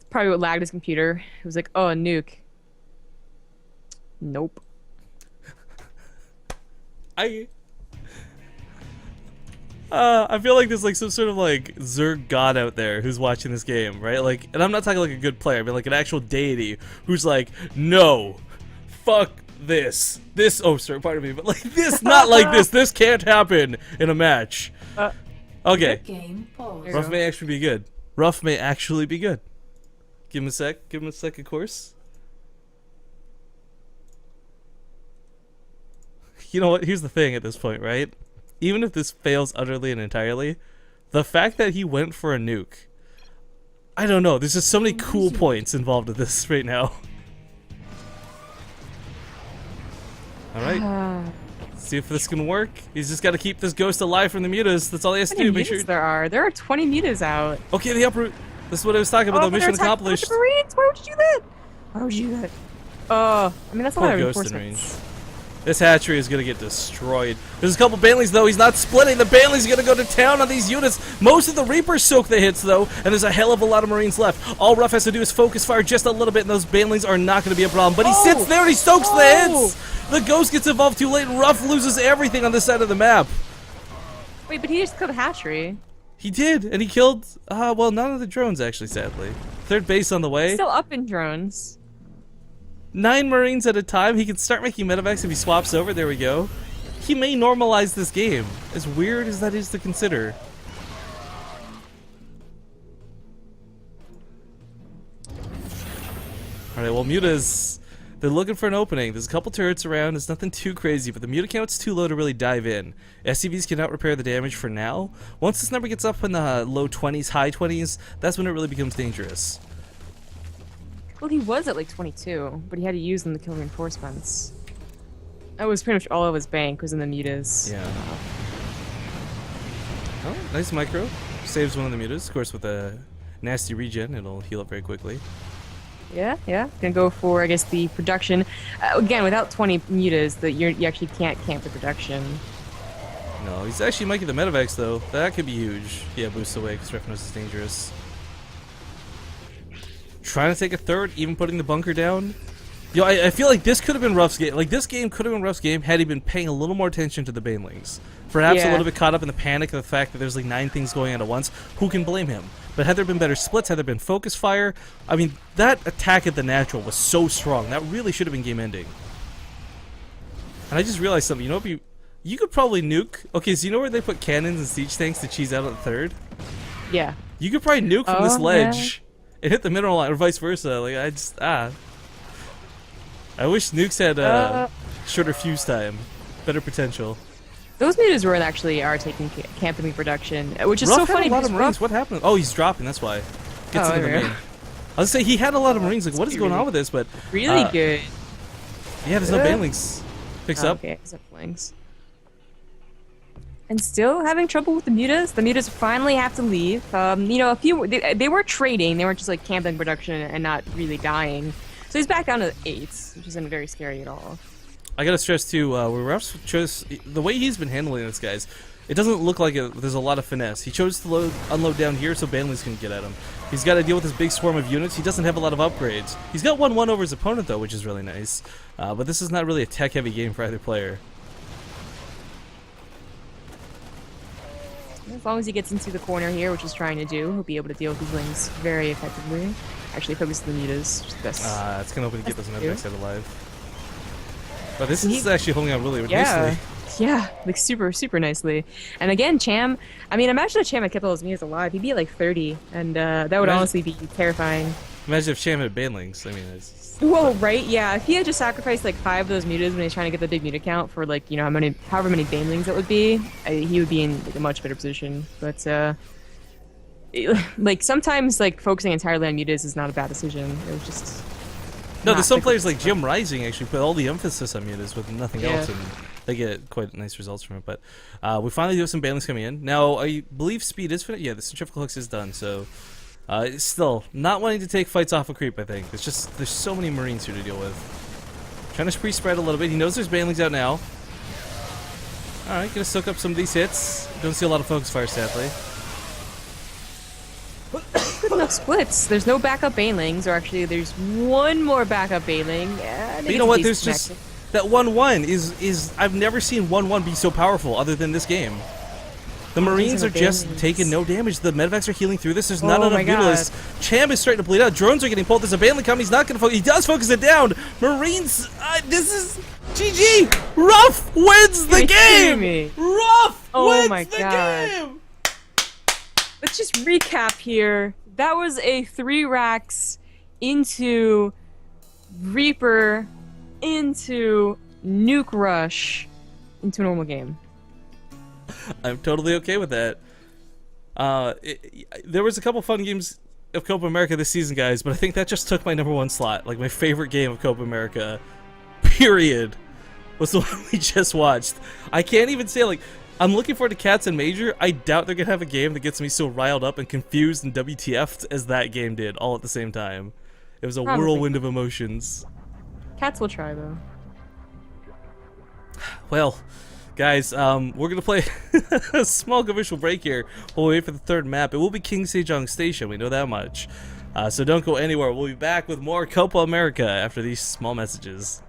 Probably what lagged his computer. It was like, oh, a nuke. Nope. I feel like there's like some sort of like Zerg god out there who's watching this game, right? Like, and I'm not talking like a good player, I mean like an actual deity who's like, no, fuck this. This, oh, sorry, pardon me, but like this, not like this. This can't happen in a match. Okay. Game pause. Ruff may actually be good. Ruff may actually be good. Give him a sec. Give him a sec, of course. You know what? Here's the thing at this point, right? Even if this fails utterly and entirely, the fact that he went for a nuke, I don't know. There's just so many cool points involved in this right now. All right. See if this can work. He's just got to keep this ghost alive from the mutas. That's all he has to do. Make sure. There are 20 mutas out. Okay, the uproot. This is what I was talking about. The mission accomplished. Marines. Why would you do that? Why would you do that? I mean that's a lot of Ghost in range. reinforcements. This hatchery is gonna get destroyed. There's a couple Banelings though. He's not splitting. The Banelings are gonna go to town on these units. Most of the Reapers soak the hits though, and there's a hell of a lot of Marines left. All Ruff has to do is focus fire just a little bit, and those Banelings are not gonna be a problem. But he sits there and he soaks the hits. The Ghost gets involved too late, and Ruff loses everything on this side of the map. Wait, but he just killed the hatchery. He did, and he killed. Well, none of the drones actually, sadly. Third base on the way. Still up in drones. 9 Marines at a time. He can start making medevacs if he swaps over. There we go. He may normalize this game, as weird as that is to consider. Alright, well, mutas, they're looking for an opening. There's a couple turrets around. It's nothing too crazy, but the muta count's too low to really dive in. SCVs cannot repair the damage for now. Once this number gets up in the low 20s, high 20s, that's when it really becomes dangerous. Well, he was at like 22, but he had to use them to kill reinforcements. That was pretty much all of his bank was in the mutas. Yeah. Oh, nice micro. Saves one of the mutas. Of course, with a nasty regen, it'll heal up very quickly. Yeah. Gonna go for, I guess, the production. Again, without 20 mutas, you actually can't camp the production. No, he's actually making the medevacs, though. That could be huge. Yeah, boost away, because Refnos is dangerous. Trying to take a third, even putting the bunker down. Yo, I feel like this could have been Ruff's game. Like, this game could have been Ruff's game had he been paying a little more attention to the Banelings. Perhaps a little bit caught up in the panic of the fact that there's like 9 things going on at once. Who can blame him? But had there been better splits, had there been focus fire, I mean, that attack at the natural was so strong. That really should have been game ending. And I just realized something. You know what? You could probably nuke. Okay, so you know where they put cannons and siege tanks to cheese out at the third? Yeah. You could probably nuke from this Oh, ledge and hit the mineral line, or vice versa. Like I wish nukes had shorter fuse time, better potential. Those mutas are taking camping production, which is Ruff so had funny. a lot of because Marines. What happened? Oh, he's dropping. That's why. Gets into the okay. main. I was gonna say he had a lot of Marines. Like, what is going on with this? But Really good. yeah, there's no banelings. Picks up. Okay, except flanks. And still having trouble with the mutas. The mutas finally have to leave. You know, they were trading. They weren't just like camping production and not really dying. So he's back down to 8s, which isn't very scary at all. I gotta stress too, Ruff chose the way he's been handling this, guys. It doesn't look like there's a lot of finesse. He chose to unload down here so banelings can get at him. He's got to deal with this big swarm of units. He doesn't have a lot of upgrades. He's got 1-1 over his opponent though, which is really nice. But this is not really a tech-heavy game for either player. As long as he gets into the corner here, which he's trying to do, he'll be able to deal with these wings very effectively. Actually, focus on the mutas. Which is the best. It's gonna open to get those That's medvacs out alive. But this is actually holding out really Yeah. nicely. Yeah, like super nicely. And again, Cham, I mean, imagine if Cham had kept all his mutas alive. He'd be at like 30, and that would honestly be terrifying. Imagine if Cham had banelings. I mean, Whoa, right? Yeah, if he had just sacrificed like 5 of those mutas when he's trying to get the big muta count for like, you know, however many banelings it would be, he would be in like, a much better position. But like sometimes like focusing entirely on mutas is not a bad decision. It was just no. There's some players like Jim Rising actually put all the emphasis on mutas with nothing else, and they get quite nice results from it. But we finally do have some banelings coming in. Now I believe speed is finished. Yeah, the centrifugal hooks is done. So it's still not wanting to take fights off a creep. I think it's just there's so many Marines here to deal with. Trying to pre-spread a little bit. He knows there's banelings out now. All right, gonna soak up some of these hits. Don't see a lot of focus fire, sadly. good enough splits. There's no backup banelings, or actually there's one more backup baneling. But you know what? There's just that 1-1 is I've never seen 1-1 be so powerful other than this game. The Marines are just taking no damage. The medvacs are healing through this. There's not enough mutalisks. Cham is starting to bleed out. Drones are getting pulled. There's a baneling coming. He's not going to focus. He does focus it down. Marines, this is GG. Ruff wins the game. Ruff wins the game. Let's just recap here. That was a 3 racks into Reaper into Nuke Rush into a normal game. I'm totally okay with that. There was a couple fun games of Copa America this season, guys, but I think that just took my #1 slot. Like, my favorite game of Copa America, period, was the one we just watched. I can't even say, like, I'm looking forward to Cats and Major. I doubt they're going to have a game that gets me so riled up and confused and WTF'd as that game did, all at the same time. It was a whirlwind of emotions. Cats will try, though. Well, guys, we're going to play a small commercial break here while we wait for the third map. It will be King Sejong Station, we know that much. So don't go anywhere. We'll be back with more Copa America after these small messages.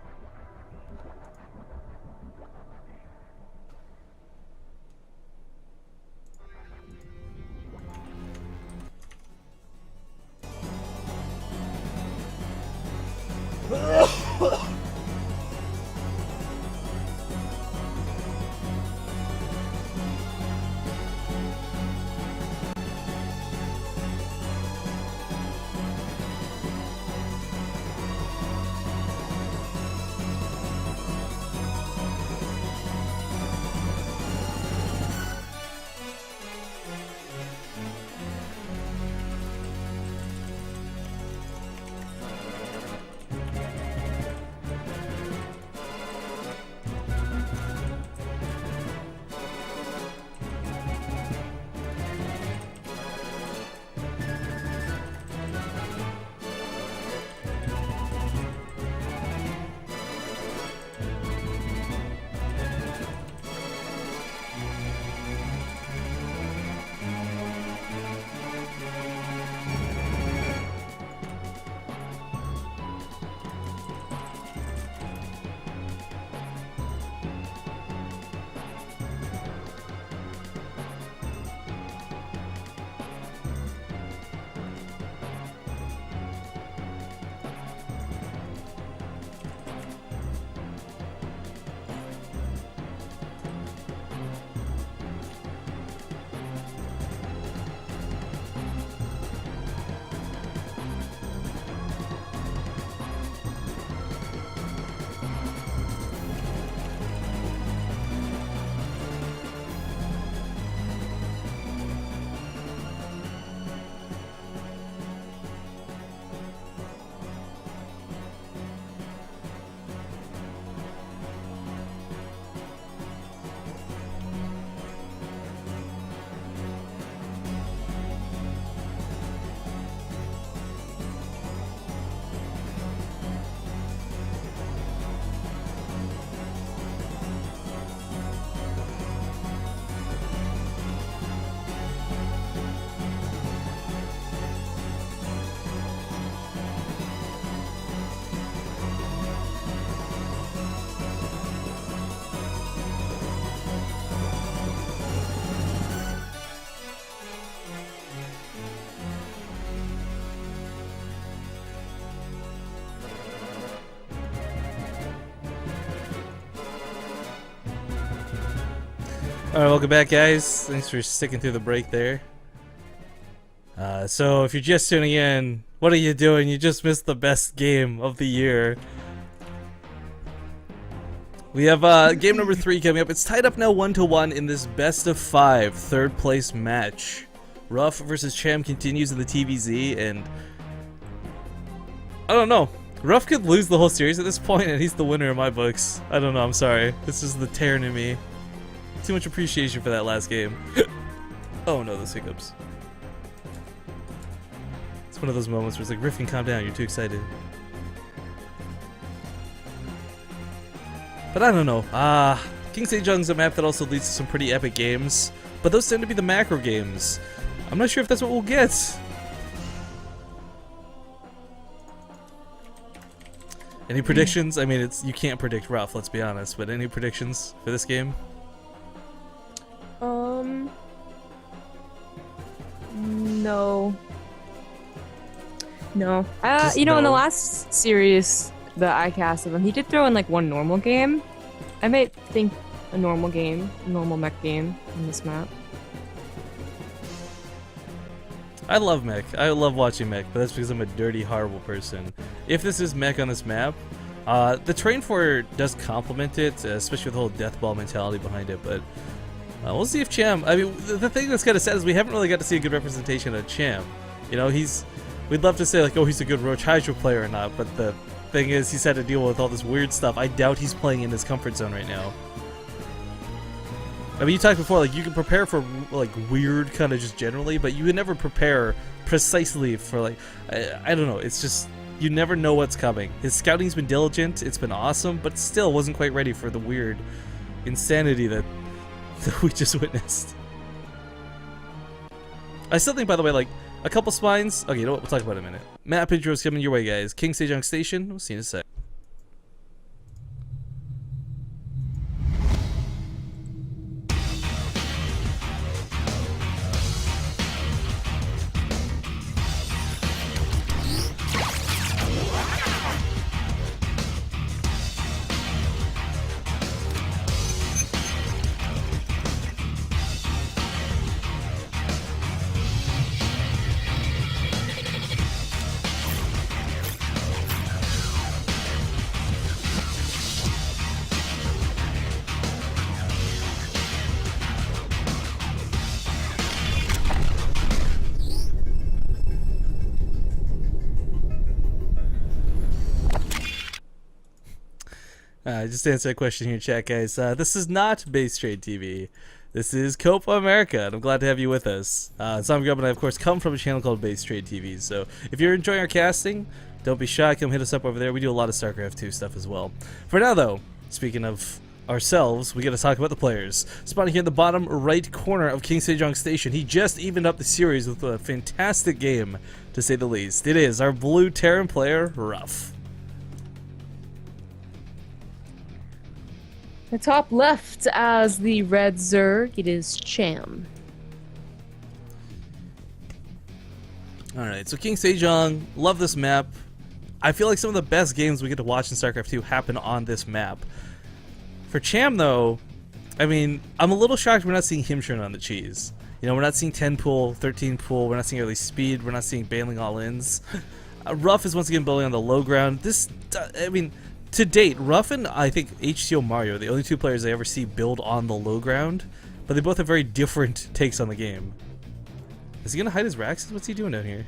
Alright, welcome back, guys. Thanks for sticking through the break there. So, if you're just tuning in, what are you doing? You just missed the best game of the year. We have game number 3 coming up. It's tied up now 1-1 in this best of 5 third place match. Ruff versus Cham continues in the TVZ, and I don't know. Ruff could lose the whole series at this point, and he's the winner in my books. I don't know. I'm sorry. This is the Terran in me. Too much appreciation for that last game. Oh no, those hiccups. It's one of those moments where it's like, Riffin, calm down. You're too excited. But I don't know. King Sejong's a map that also leads to some pretty epic games, but those tend to be the macro games. I'm not sure if that's what we'll get. Any predictions? I mean, you can't predict Ruff, let's be honest, but any predictions for this game? No. No. Just you know, in the no. last series that I cast of him, he did throw in like one normal game. I might think a normal mech game on this map. I love mech. I love watching mech, but that's because I'm a dirty, horrible person. If this is mech on this map, the terrain for it does complement it, especially with the whole death ball mentality behind it, but we'll see if Cham... I mean, the thing that's kind of sad is we haven't really got to see a good representation of Cham. You know, we'd love to say, like, oh, he's a good Roach Hydra player or not, but the thing is, he's had to deal with all this weird stuff. I doubt he's playing in his comfort zone right now. I mean, you talked before, like, you can prepare for, like, weird kind of just generally, but you would never prepare precisely for, like, I don't know, it's just, you never know what's coming. His scouting's been diligent, it's been awesome, but still wasn't quite ready for the weird insanity that we just witnessed. I still think, by the way, like, a couple spines. Okay, you know what? We'll talk about it in a minute. Map intros coming your way, guys. King Sejong Station. We'll see you in a sec. Just to answer that question here, chat, guys. This is not Base Trade TV. This is Copa America, and I'm glad to have you with us. Sam Grubb and I, of course, come from a channel called Base Trade TV. So if you're enjoying our casting, don't be shy. Come hit us up over there. We do a lot of StarCraft2 stuff as well. For now, though, speaking of ourselves, we got to talk about the players. Spawning here in the bottom right corner of King Sejong Station. He just evened up the series with a fantastic game, to say the least. It is our blue Terran player, Ruff. The top left as the red Zerg, it is Cham. Alright, so King Sejong, love this map. I feel like some of the best games we get to watch in StarCraft 2 happen on this map. For Cham, though, I mean, I'm a little shocked we're not seeing him turn on the cheese. You know, we're not seeing 10 pull, 13 pull, we're not seeing early speed, we're not seeing bailing all-ins. Ruff is once again building on the low ground. This, I mean... To date, Ruff and I think HCO Mario are the only two players I ever see build on the low ground, but they both have very different takes on the game. Is he gonna hide his racks? What's he doing down here?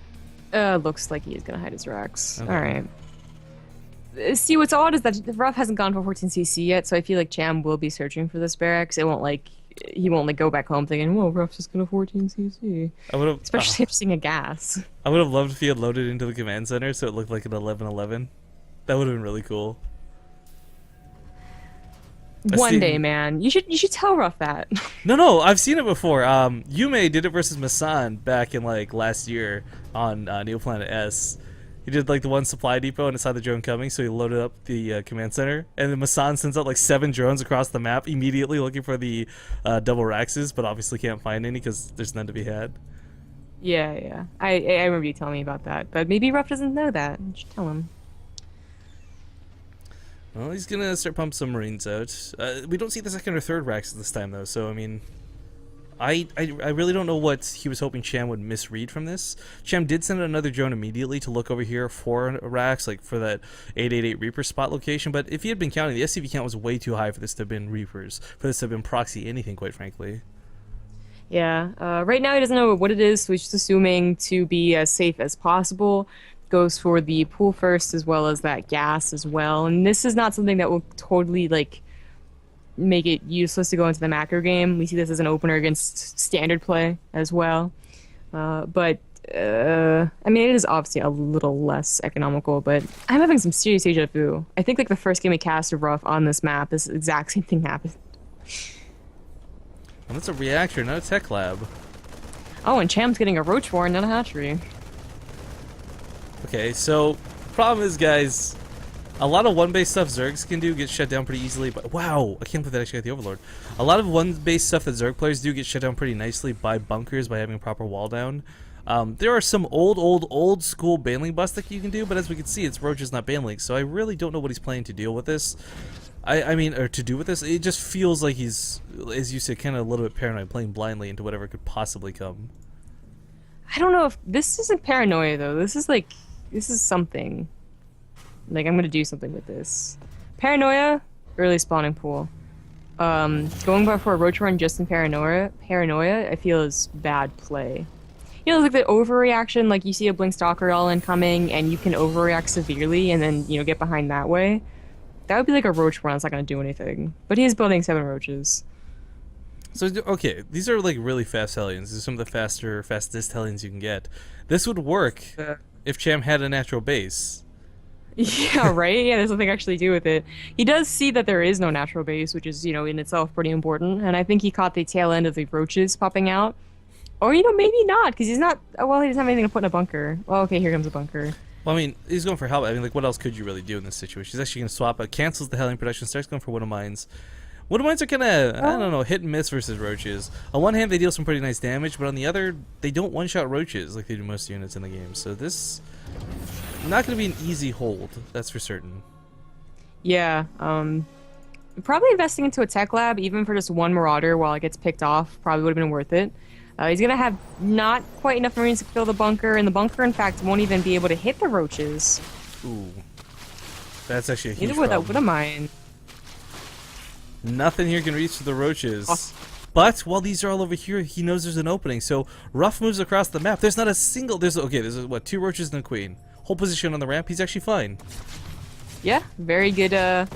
Looks like he's gonna hide his racks. Okay. Alright. See, what's odd is that Ruff hasn't gone for 14cc yet, so I feel like Cham will be searching for this barracks. He won't go back home thinking, well, Ruff's just gonna 14cc. I would have, especially if seeing a gas. I would have loved if he had loaded into the command center so it looked like an 11-11. That would have been really cool. One day, man. You should tell Ruff that. No, I've seen it before. Yume did it versus Masan back in like last year on Neoplanet S. He did like the one supply depot and it saw the drone coming, so he loaded up the command center, and then Masan sends out like 7 drones across the map immediately looking for the double Raxes, but obviously can't find any because there's none to be had. Yeah. I remember you telling me about that, but maybe Ruff doesn't know that. You should tell him. Well, he's gonna start pumping some Marines out. We don't see the second or third racks this time, though, so, I mean... I really don't know what he was hoping Cham would misread from this. Cham did send another drone immediately to look over here for racks, like for that 888 Reaper spot location, but if he had been counting, the SCV count was way too high for this to have been Reapers, for this to have been proxy anything, quite frankly. Yeah, right now he doesn't know what it is, so he's just assuming to be as safe as possible. Goes for the pool first as well as that gas as well, and this is not something that will totally, like, make it useless to go into the macro game. We see this as an opener against standard play as well. I mean, it is obviously a little less economical, but I'm having some serious deja vu. I think, like, the first game we cast of Ruff on this map, this exact same thing happened. Well, that's a reactor, not a tech lab. Oh, and Cham's getting a roach warren, not a hatchery. Okay, so, problem is, guys... A lot of one-base stuff Zergs can do gets shut down pretty easily, but wow, I can't believe that actually got the Overlord. A lot of one-base stuff that Zerg players do get shut down pretty nicely by bunkers, by having a proper wall down. There are some old school baneling busts that you can do, but as we can see, it's Roaches, not baneling, so I really don't know what he's planning to deal with this. I mean, or to do with this. It just feels like he's, as you said, kind of a little bit paranoid, playing blindly into whatever could possibly come. I don't know if this isn't paranoia though. This is like, this is something. Like, I'm gonna do something with this. Paranoia, early spawning pool. Going for a roach run just in paranoia, I feel is bad play. You know, like the overreaction, like you see a blink stalker all incoming and you can overreact severely and then, you know, get behind that way. That would be like a roach run, it's not gonna do anything. But he is building 7 roaches. So, okay, these are like really fast Hellions. These are some of the fastest Hellions you can get. This would work if Cham had a natural base. Yeah, right? Yeah, there's nothing to actually do with it. He does see that there is no natural base, which is, you know, in itself pretty important. And I think he caught the tail end of the roaches popping out. Or, you know, maybe not, because he's not... Oh, well, he doesn't have anything to put in a bunker. Well, okay, here comes a bunker. Well, I mean, he's going for help. I mean, like, what else could you really do in this situation? He's actually going to swap out, cancels the Hellion production, starts going for Widow Mines. Widow Mines are kind of, I don't know, hit and miss versus roaches. On one hand, they deal some pretty nice damage, but on the other, they don't one-shot roaches like they do most units in the game. So this... not going to be an easy hold, that's for certain. Yeah, probably investing into a tech lab, even for just one Marauder while it gets picked off, probably would have been worth it. He's going to have not quite enough Marines to fill the bunker, and the bunker, in fact, won't even be able to hit the roaches. Ooh. That's actually a huge Neither problem. would a mine. Nothing here can reach the roaches. Oh. But while these are all over here, he knows there's an opening. So Ruff moves across the map. There's not a single... There's what, 2 roaches and a queen. Whole position on the ramp. He's actually fine. Yeah, very good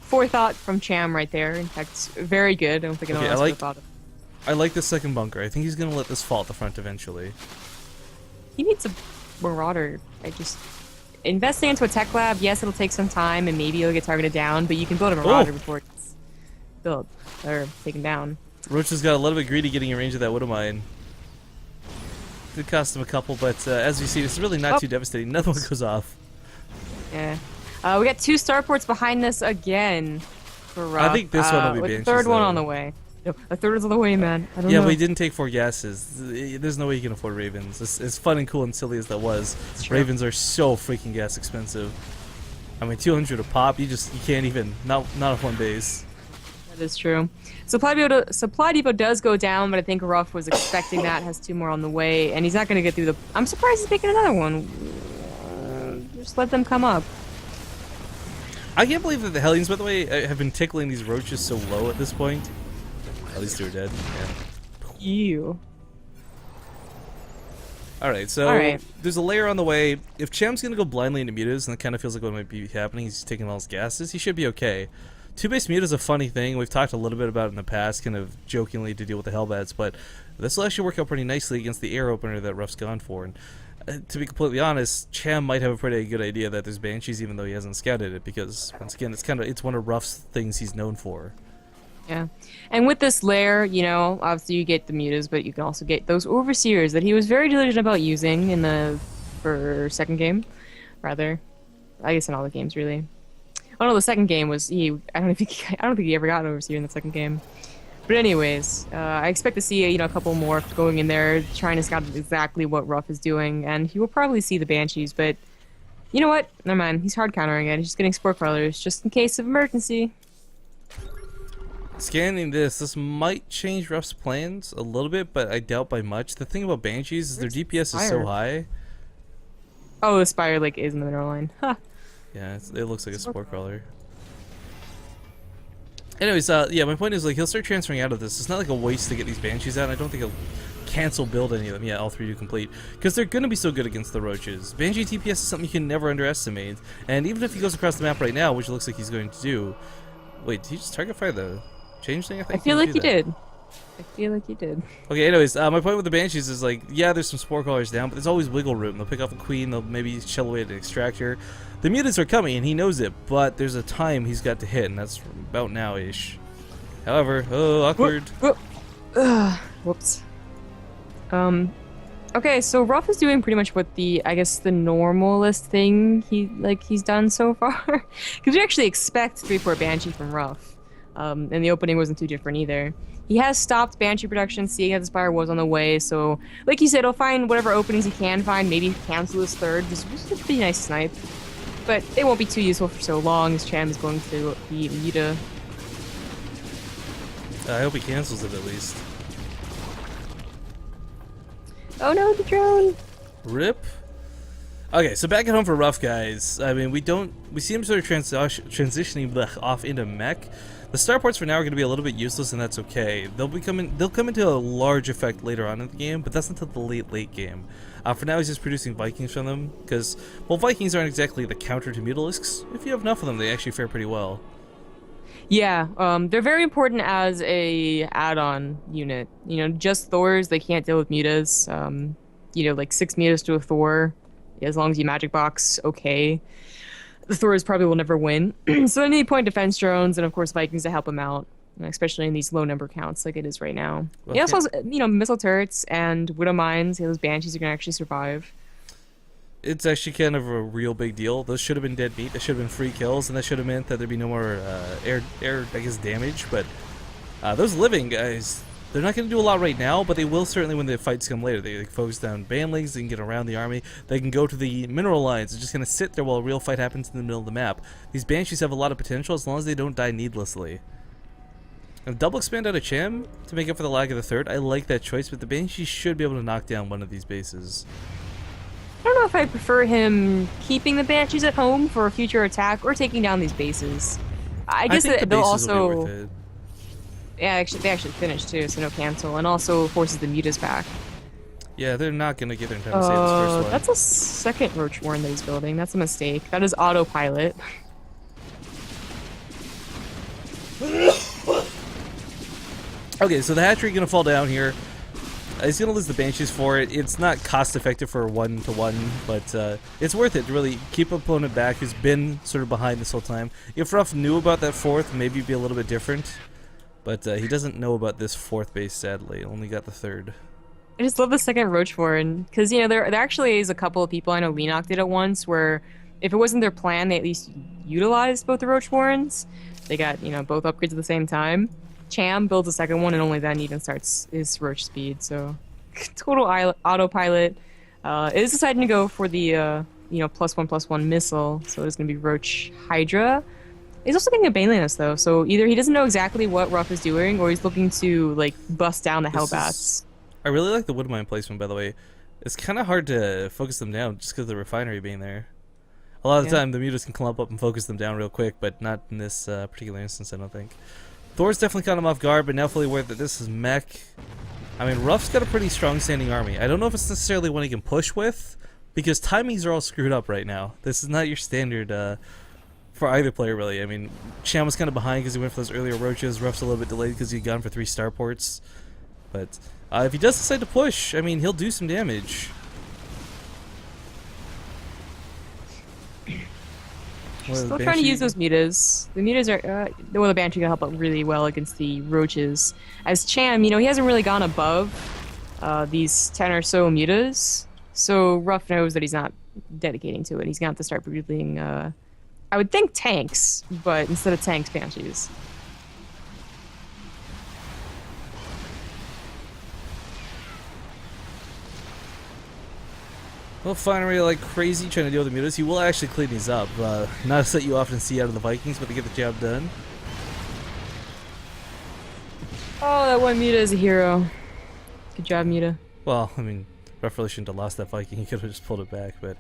forethought from Cham right there. In fact, very good. I don't think anyone else would have thought of it. I like the second bunker. I think he's going to let this fall at the front eventually. He needs a Marauder. Investing into a tech lab, yes, it'll take some time, and maybe it'll get targeted down, but you can build a Marauder before it's built, or taken down. Roach has got a little bit greedy getting in range of that Widow Mine. Did cost him a couple, but as you see, it's really not too devastating. Another one goes off. Yeah. We got 2 starports behind this again for Ruff. I think this one will be Banshees, the third one on the way. No, the third is on the way, man. I don't know. Yeah, but he didn't take 4 gases. There's no way you can afford Ravens. As fun and cool and silly as that was, Ravens are so freaking gas expensive. I mean, 200 a pop, you can't even, not off one base. That is true. Supply depot does go down, but I think Ruff was expecting that, has 2 more on the way, and he's not going to get through the... I'm surprised he's making another one. Just let them come up. I can't believe that the Hellions, by the way, have been tickling these roaches so low at this point. At least 2 are dead. Yeah. Ew. Alright, so there's a layer on the way. If Cham's going to go blindly into mutas, and it kind of feels like what might be happening, he's taking all his gases, he should be okay. 2-base mute is a funny thing. We've talked a little bit about it in the past, kind of jokingly to deal with the Hellbats, but this will actually work out pretty nicely against the air opener that Ruff's gone for. And to be completely honest, Cham might have a pretty good idea that there's Banshees, even though he hasn't scouted it, because once again, it's one of Ruff's things he's known for. Yeah, and with this layer, you know, obviously you get the mutas, but you can also get those overseers that he was very diligent about using in the second game, rather. I guess in all the games, really. Oh no, the second game was I don't think he ever got an overseer in the second game. But anyways, I expect to see a couple more going in there, trying to scout exactly what Ruff is doing, and he will probably see the Banshees, but You know what? Never mind. He's hard countering it. He's just getting spore crawlers just in case of emergency. Scanning this might change Ruff's plans a little bit, but I doubt by much. The thing about Banshees is their DPS is so high. Oh, the Spire like is in the mineral line. Huh. Yeah, it looks like a spore crawler. Anyways, yeah, my point is like he'll start transferring out of this. It's not like a waste to get these Banshees out. I don't think he'll cancel build any of them. Yeah, all three do complete because they're gonna be so good against the roaches. Banshee TPS is something you can never underestimate. And even if he goes across the map right now, which it looks like he's going to do. Wait, did he just target fire the changeling? I feel like he did. I feel like he did. Okay, anyways, my point with the Banshees is like, yeah, there's some spore crawlers down, but there's always wiggle room. They'll pick off a queen, they'll maybe shell away at an extractor. The mutants are coming, and he knows it, but there's a time he's got to hit, and that's about now-ish. However, oh, awkward. Whoops. Okay, so Ruff is doing pretty much what I guess the normalist thing he's done so far. Because we actually expect 3-4 Banshee from Ruff. And the opening wasn't too different either. He has stopped Banshee production, seeing that the Spire was on the way, so like you said, he'll find whatever openings he can find, maybe cancel his third, just a pretty nice snipe. But they won't be too useful for so long, as Cham is going to be Muta. I hope he cancels it at least. Oh no, the drone! RIP. Okay, so back at home for Ruff, guys. I mean, we see him sort of transitioning off into mech. The starports for now are going to be a little bit useless, and that's okay. They'll come into a large effect later on in the game, but that's until the late game. For now, he's just producing Vikings from them, because, well, Vikings aren't exactly the counter to Mutalisks. If you have enough of them, they actually fare pretty well. Yeah, they're very important as a add-on unit. You know, just Thors, they can't deal with mutas. You know, like 6 mutas to a Thor, as long as you magic box, okay. The Thors probably will never win. So at any point, defense drones and of course Vikings to help him out, especially in these low number counts like it is right now. Well, he also has, you know, missile turrets and Widow Mines. Those Banshees are gonna actually survive. It's actually kind of a real big deal. Those should have been dead meat. That should have been free kills, and that should have meant that there'd be no more air I guess damage. But those living guys, they're not going to do a lot right now, but they will certainly when the fights come later. They focus down bandlings, they can get around the army, they can go to the mineral lines. They're just going to sit there while a real fight happens in the middle of the map. These Banshees have a lot of potential as long as they don't die needlessly. And double expand out of Cham to make up for the lack of the third. I like that choice, but the Banshees should be able to knock down one of these bases. I don't know if I prefer him keeping the Banshees at home for a future attack or taking down these bases. I guess think that the they'll bases will be also... worth it. Yeah, they actually finished too, so no cancel, and also forces the mutas back. Yeah, they're not going to get there in time to save this first one. That's a second Roach Warren that he's building. That's a mistake. That is autopilot. Okay, so the hatchery going to fall down here. He's going to lose the Banshees for it. It's not cost effective for a 1-to-1, but it's worth it to really keep an opponent back who's been sort of behind this whole time. If Ruff knew about that fourth, maybe it'd be a little bit different. But he doesn't know about this fourth base, sadly. Only got the third. I just love the second Roach Warren, because, you know, there actually is a couple of people, I know Leenock did it once, where if it wasn't their plan, they at least utilized both the Roach Warrens. They got, you know, both upgrades at the same time. Cham builds a second one, and only then even starts his Roach speed, so total autopilot. It is deciding to go for the, you know, +1/+1 missile, so it's going to be Roach Hydra. He's also getting a Baneliness, though, so either he doesn't know exactly what Ruff is doing, or he's looking to, like, bust down the Hellbats. I really like the wood mine placement, by the way. It's kind of hard to focus them down, just because of the refinery being there. A lot of the time, the mutas can clump up and focus them down real quick, but not in this particular instance, I don't think. Thor's definitely caught him off guard, but now fully aware that this is mech. I mean, Ruff's got a pretty strong standing army. I don't know if it's necessarily one he can push with, because timings are all screwed up right now. This is not your standard... for either player, really. I mean, Cham was kind of behind because he went for those earlier roaches. Ruff's a little bit delayed because he'd gone for 3 starports. But if he does decide to push, I mean, he'll do some damage. Still trying to use those mutas. The mutas are... well, the Banshee can help out really well against the roaches. As Cham, you know, he hasn't really gone above these 10 or so mutas. So Ruff knows that he's not dedicating to it. He's going to have to start breathing... I would think tanks, but instead of tanks, Banshees. Well, finally, like crazy trying to deal with the mutas. He will actually clean these up. Not that you often see out of the Vikings, but they get the job done. Oh, that one Muta is a hero. Good job, Muta. Well, I mean, Ruff really shouldn't have lost that Viking. He could have just pulled it back, but...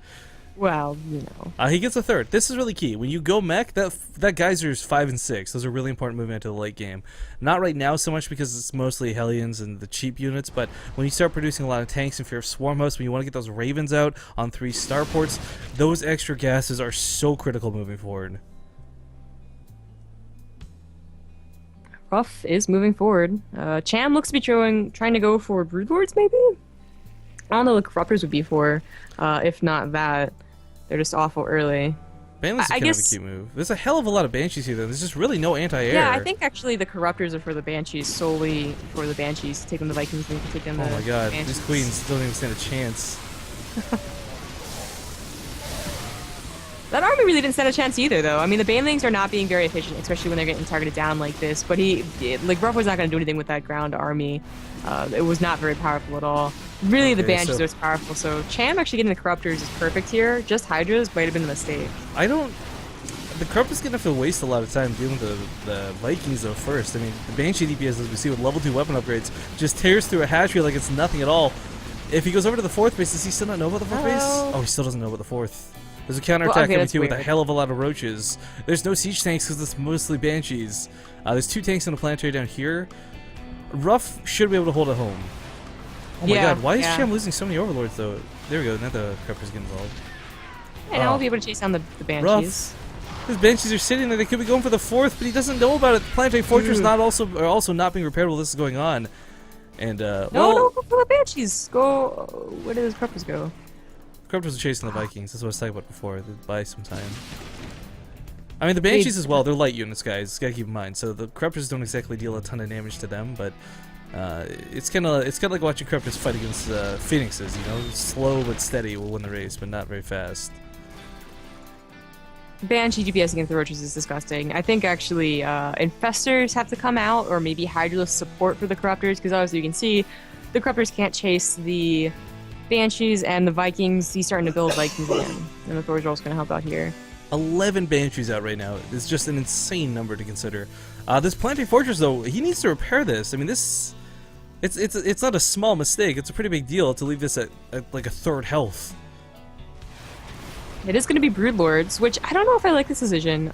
Well, you know. He gets a third. This is really key. When you go mech, that Geyser's 5 and 6. Those are really important moving into the late game. Not right now so much because it's mostly Hellions and the cheap units, but when you start producing a lot of tanks in Fear of Swarm Hosts, when you want to get those Ravens out on 3 starports, those extra gases are so critical moving forward. Ruff is moving forward. Cham looks to be trying to go for Broodlords, maybe? I don't know what Corruptors would be for, if not that. They're just awful early. Baneling's kind of a cute move. There's a hell of a lot of Banshees here, though. There's just really no anti-air. Yeah, I think actually the Corruptors are for the Banshees, solely for the Banshees. Take them the Vikings and take them the Oh my god, Banshees. these queens don't even stand a chance. That army really didn't stand a chance either, though. I mean, the Banelings are not being very efficient, especially when they're getting targeted down like this. But Ruff was not going to do anything with that ground army. It was not very powerful at all. Really, the Banshees are powerful. So Cham actually getting the Corruptors is perfect here. Just Hydras might have been a mistake. The Corruptor's going to have to waste a lot of time dealing with the Vikings, though, first. I mean, the Banshee DPS, as we see with level 2 weapon upgrades, just tears through a hatchery like it's nothing at all. If he goes over to the 4th base, does he still not know about the 4th base? Oh, he still doesn't know about the 4th. There's a counterattack coming too with a hell of a lot of roaches. There's no siege tanks because it's mostly Banshees. There's 2 tanks in the planetary down here. Ruff should be able to hold it home. Oh my god, why is Cham losing so many overlords though? There we go, now the Corruptors get involved. And now we'll be able to chase down the Banshees. Ruff. His Banshees are sitting there, they could be going for the 4th, but he doesn't know about it. The planetary fortress are also not being repaired while this is going on. And no, go for the Banshees. Go, where did those Corruptors go? Corruptors are chasing the Vikings. That's what I was talking about before. They buy some time. I mean, the Banshees as well. They're light units, guys. Gotta keep in mind. So the Corruptors don't exactly deal a ton of damage to them, but it's kind of like watching Corruptors fight against Phoenixes. You know, slow but steady will win the race, but not very fast. Banshee DPS against the Roaches is disgusting. I think actually Infestors have to come out, or maybe Hydraless support for the Corruptors, because obviously you can see the Corruptors can't chase the Banshees, and the Vikings, he's starting to build Vikings again. And the Thors are also going to help out here. 11 Banshees out right now. It's just an insane number to consider. This planetary fortress, though, he needs to repair this. I mean, it's not a small mistake. It's a pretty big deal to leave this at like a 3rd health. It is going to be Broodlords, which I don't know if I like this decision.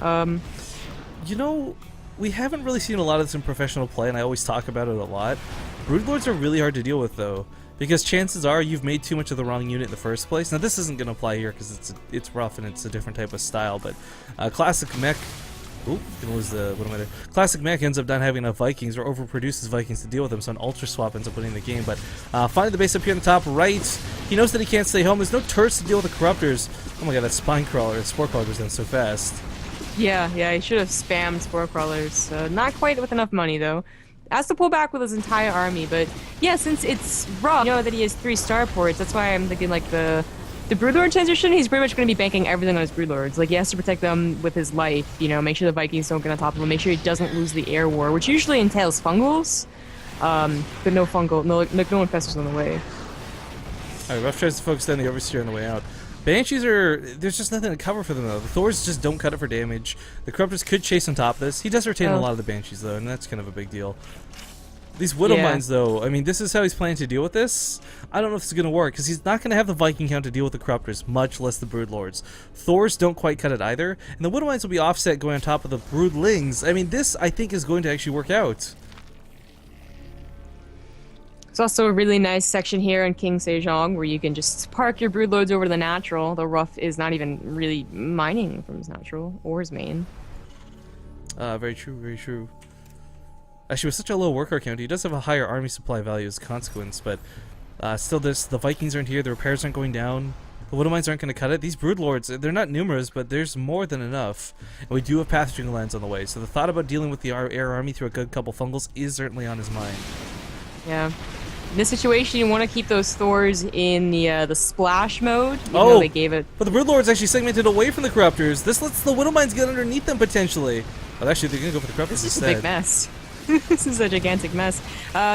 You know, we haven't really seen a lot of this in professional play, and I always talk about it a lot. Broodlords are really hard to deal with, though. Because chances are you've made too much of the wrong unit in the first place. Now this isn't going to apply here because it's rough and it's a different type of style. But classic mech, classic mech ends up not having enough Vikings or overproduces Vikings to deal with them. So an ultra swap ends up winning the game. But finding the base up here on the top right, he knows that he can't stay home. There's no turrets to deal with the Corruptors. Oh my god, that spine crawler, spore crawler goes down so fast. Yeah, he should have spammed spore crawlers. Not quite with enough money though. Has to pull back with his entire army, but yeah, since it's Ruff, you know that he has 3 starports, that's why I'm thinking like the Broodlord transition, he's pretty much going to be banking everything on his Broodlords. Like, he has to protect them with his life, you know, make sure the Vikings don't get on top of him, make sure he doesn't lose the air war, which usually entails fungals, but no infestors on the way. Alright, Ruff tries to focus down the overseer on the way out. Banshees there's just nothing to cover for them though. The Thors just don't cut it for damage. The Corruptors could chase on top of this. He does retain a lot of the Banshees though, and that's kind of a big deal. These Widow Mines though, I mean, this is how he's planning to deal with this. I don't know if this is going to work, because he's not going to have the Viking count to deal with the Corruptors, much less the Broodlords. Thors don't quite cut it either, and the Widow Mines will be offset going on top of the Broodlings. I mean, this, I think, is going to actually work out. It's also a really nice section here in King Sejong where you can just park your Broodlords over to the natural. The Ruff is not even really mining from his natural or his main. Very true, very true. Actually, with such a low worker count, he does have a higher army supply value as a consequence, but still the Vikings aren't here, the repairs aren't going down, the Widow Mines aren't going to cut it. These Broodlords, they're not numerous, but there's more than enough. And we do have Pathfinder lands on the way, so the thought about dealing with the air army through a good couple fungals is certainly on his mind. Yeah. In this situation, you want to keep those Thors in the splash mode. Even though they gave it. But the Broodlord's actually segmented away from the Corruptors. This lets the Widow Mines get underneath them potentially. Well, actually, they're going to go for the Corruptors instead. This is a big mess. This is a gigantic mess.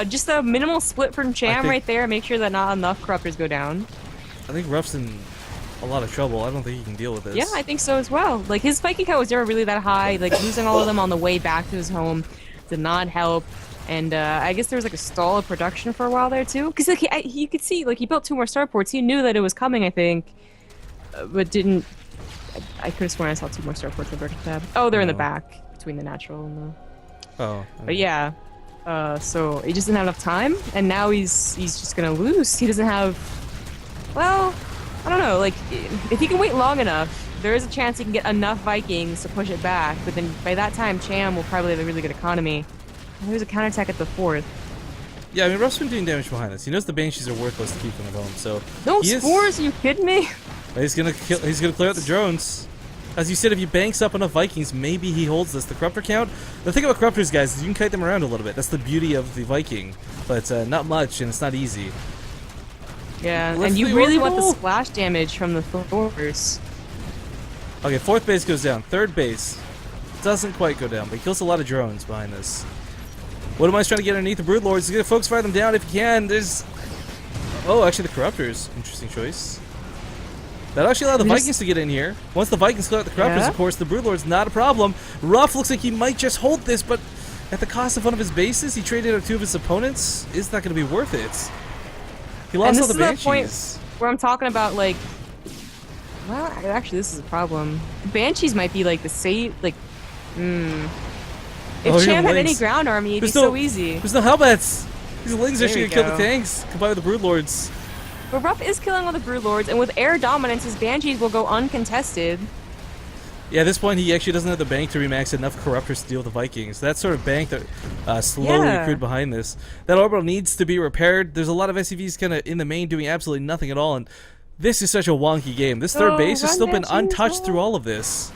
Just a minimal split from Cham right there. Make sure that not enough Corruptors go down. I think Ruff's in a lot of trouble. I don't think he can deal with this. Yeah, I think so as well. Like, his Viking count was never really that high. Like, losing all of them on the way back to his home did not help. And I guess there was like a stall of production for a while there too. Because like, you could see, like, he built 2 more starports. He knew that it was coming, I think, but didn't. I could have sworn I saw 2 more starports in the Vertic tab. Oh, they're in the back between the natural and the. Oh. Okay. But yeah, so he just didn't have enough time, and now he's just gonna lose. He doesn't have. Well, I don't know. Like, if he can wait long enough, there is a chance he can get enough Vikings to push it back. But then by that time, Cham will probably have a really good economy. And there's a counterattack at the 4th. Yeah, I mean, Ruff's been doing damage behind us. He knows the Banshees are worthless to keep him at home, so. No spores? Are you kidding me? He's gonna clear out the drones. As you said, if he banks up enough Vikings, maybe he holds this. The Corruptor count. The thing about Corruptors, guys, is you can kite them around a little bit. That's the beauty of the Viking, but not much, and it's not easy. Yeah, and you really want the splash damage from the Thors. Okay, 4th base goes down. 3rd base doesn't quite go down, but he kills a lot of drones behind this. What am I trying to get underneath the Broodlords? He's gonna focus fire them down if he can. There's. Oh, actually, the Corruptors. Interesting choice. That actually allowed the Vikings to get in here. Once the Vikings clear out the Corruptors, of course, the Broodlord's not a problem. Ruff looks like he might just hold this, but at the cost of one of his bases, he traded out 2 of his opponents. Is that going to be worth it? He lost all the Banshees. Point where I'm talking about, like, well, actually, this is a problem. The Banshees might be like the safe, like, If Cham had any ground army, it'd be so easy. There's no Hellbats. These Lings are actually gonna kill the tanks. Combined with the Broodlords. But Ruff is killing all the Broodlords, and with air dominance, his Banshees will go uncontested. Yeah, at this point, he actually doesn't have the bank to remax enough Corruptors to deal with the Vikings. That sort of bank that slowly accrued behind this. That orbital needs to be repaired. There's a lot of SCVs kind of in the main doing absolutely nothing at all, and this is such a wonky game. This 3rd base has still been untouched through all of this.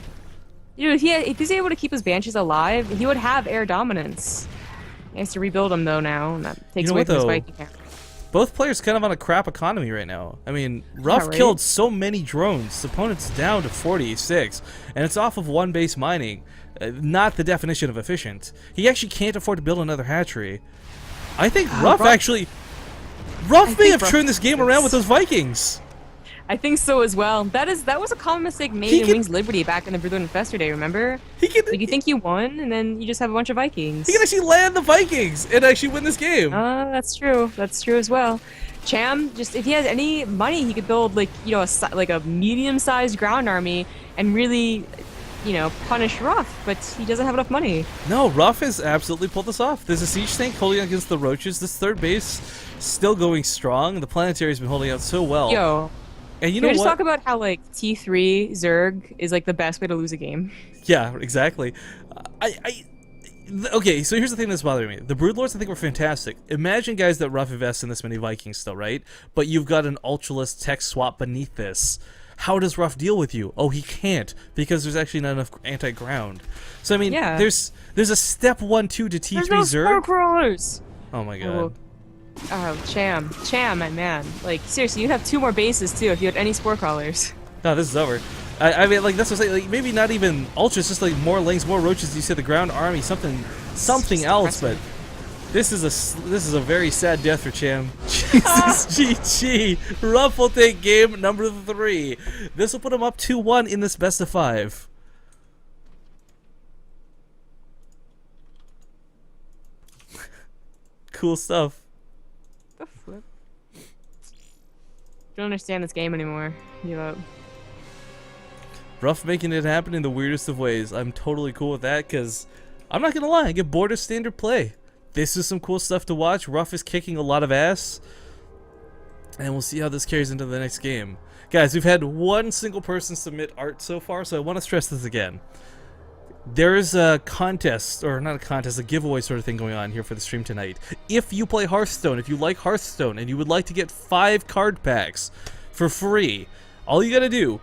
Dude, if he's able to keep his Banshees alive, he would have air dominance. He has to rebuild them, though, now, and that takes away from his Viking count. Both players kind of on a crap economy right now. I mean, Ruff killed so many drones. His opponent's down to 46, and it's off of 1 base mining. Not the definition of efficient. He actually can't afford to build another hatchery. I think Ruff may have turned this game around with those Vikings. I think so as well. That was a common mistake made in Wings Liberty back in the Broodlord Infestor Day, remember? Like, you think you won, and then you just have a bunch of Vikings. He can actually land the Vikings and actually win this game. That's true. That's true as well. Cham, just if he has any money, he could build, like, you know, a medium-sized ground army and really, you know, punish Ruff, but he doesn't have enough money. No, Ruff has absolutely pulled this off. There's a siege tank holding against the Roaches. This 3rd base still going strong. The Planetary's been holding out so well. Yo. And you know what? Just talk about how, like, T3 Zerg is, like, the best way to lose a game. Yeah, exactly. Okay, so here's the thing that's bothering me. The Broodlords, I think, were fantastic. Imagine, guys, that Ruff invests in this many Vikings still, right? But you've got an Ultralist tech swap beneath this. How does Ruff deal with you? Oh, he can't, because there's actually not enough anti-ground. So, I mean, there's a step 1-2 to T3 There's no Zerg. spore crawlers! Oh my god. Oh, Cham, my man. Like, seriously, you'd have 2 more bases, too, if you had any spore crawlers. No, this is over. I mean, like, that's what I'm saying. Like, maybe not even Ultras, just like more Lings, more Roaches. You said the ground army, something else. But this is a very sad death for Cham. Jesus, GG. Ruff will take game number 3. This will put him up 2-1 in this best of 5. Cool stuff. The flip. Don't understand this game anymore. Give up. Ruff making it happen in the weirdest of ways. I'm totally cool with that, because I'm not gonna lie, I get bored of standard play. This is some cool stuff to watch. Ruff is kicking a lot of ass, and we'll see how this carries into the next game. Guys, we've had 1 single person submit art so far, so I want to stress this again. There is a contest, or not a contest, a giveaway sort of thing going on here for the stream tonight. If you play Hearthstone, if you like Hearthstone, and you would like to get 5 card packs for free, all you gotta do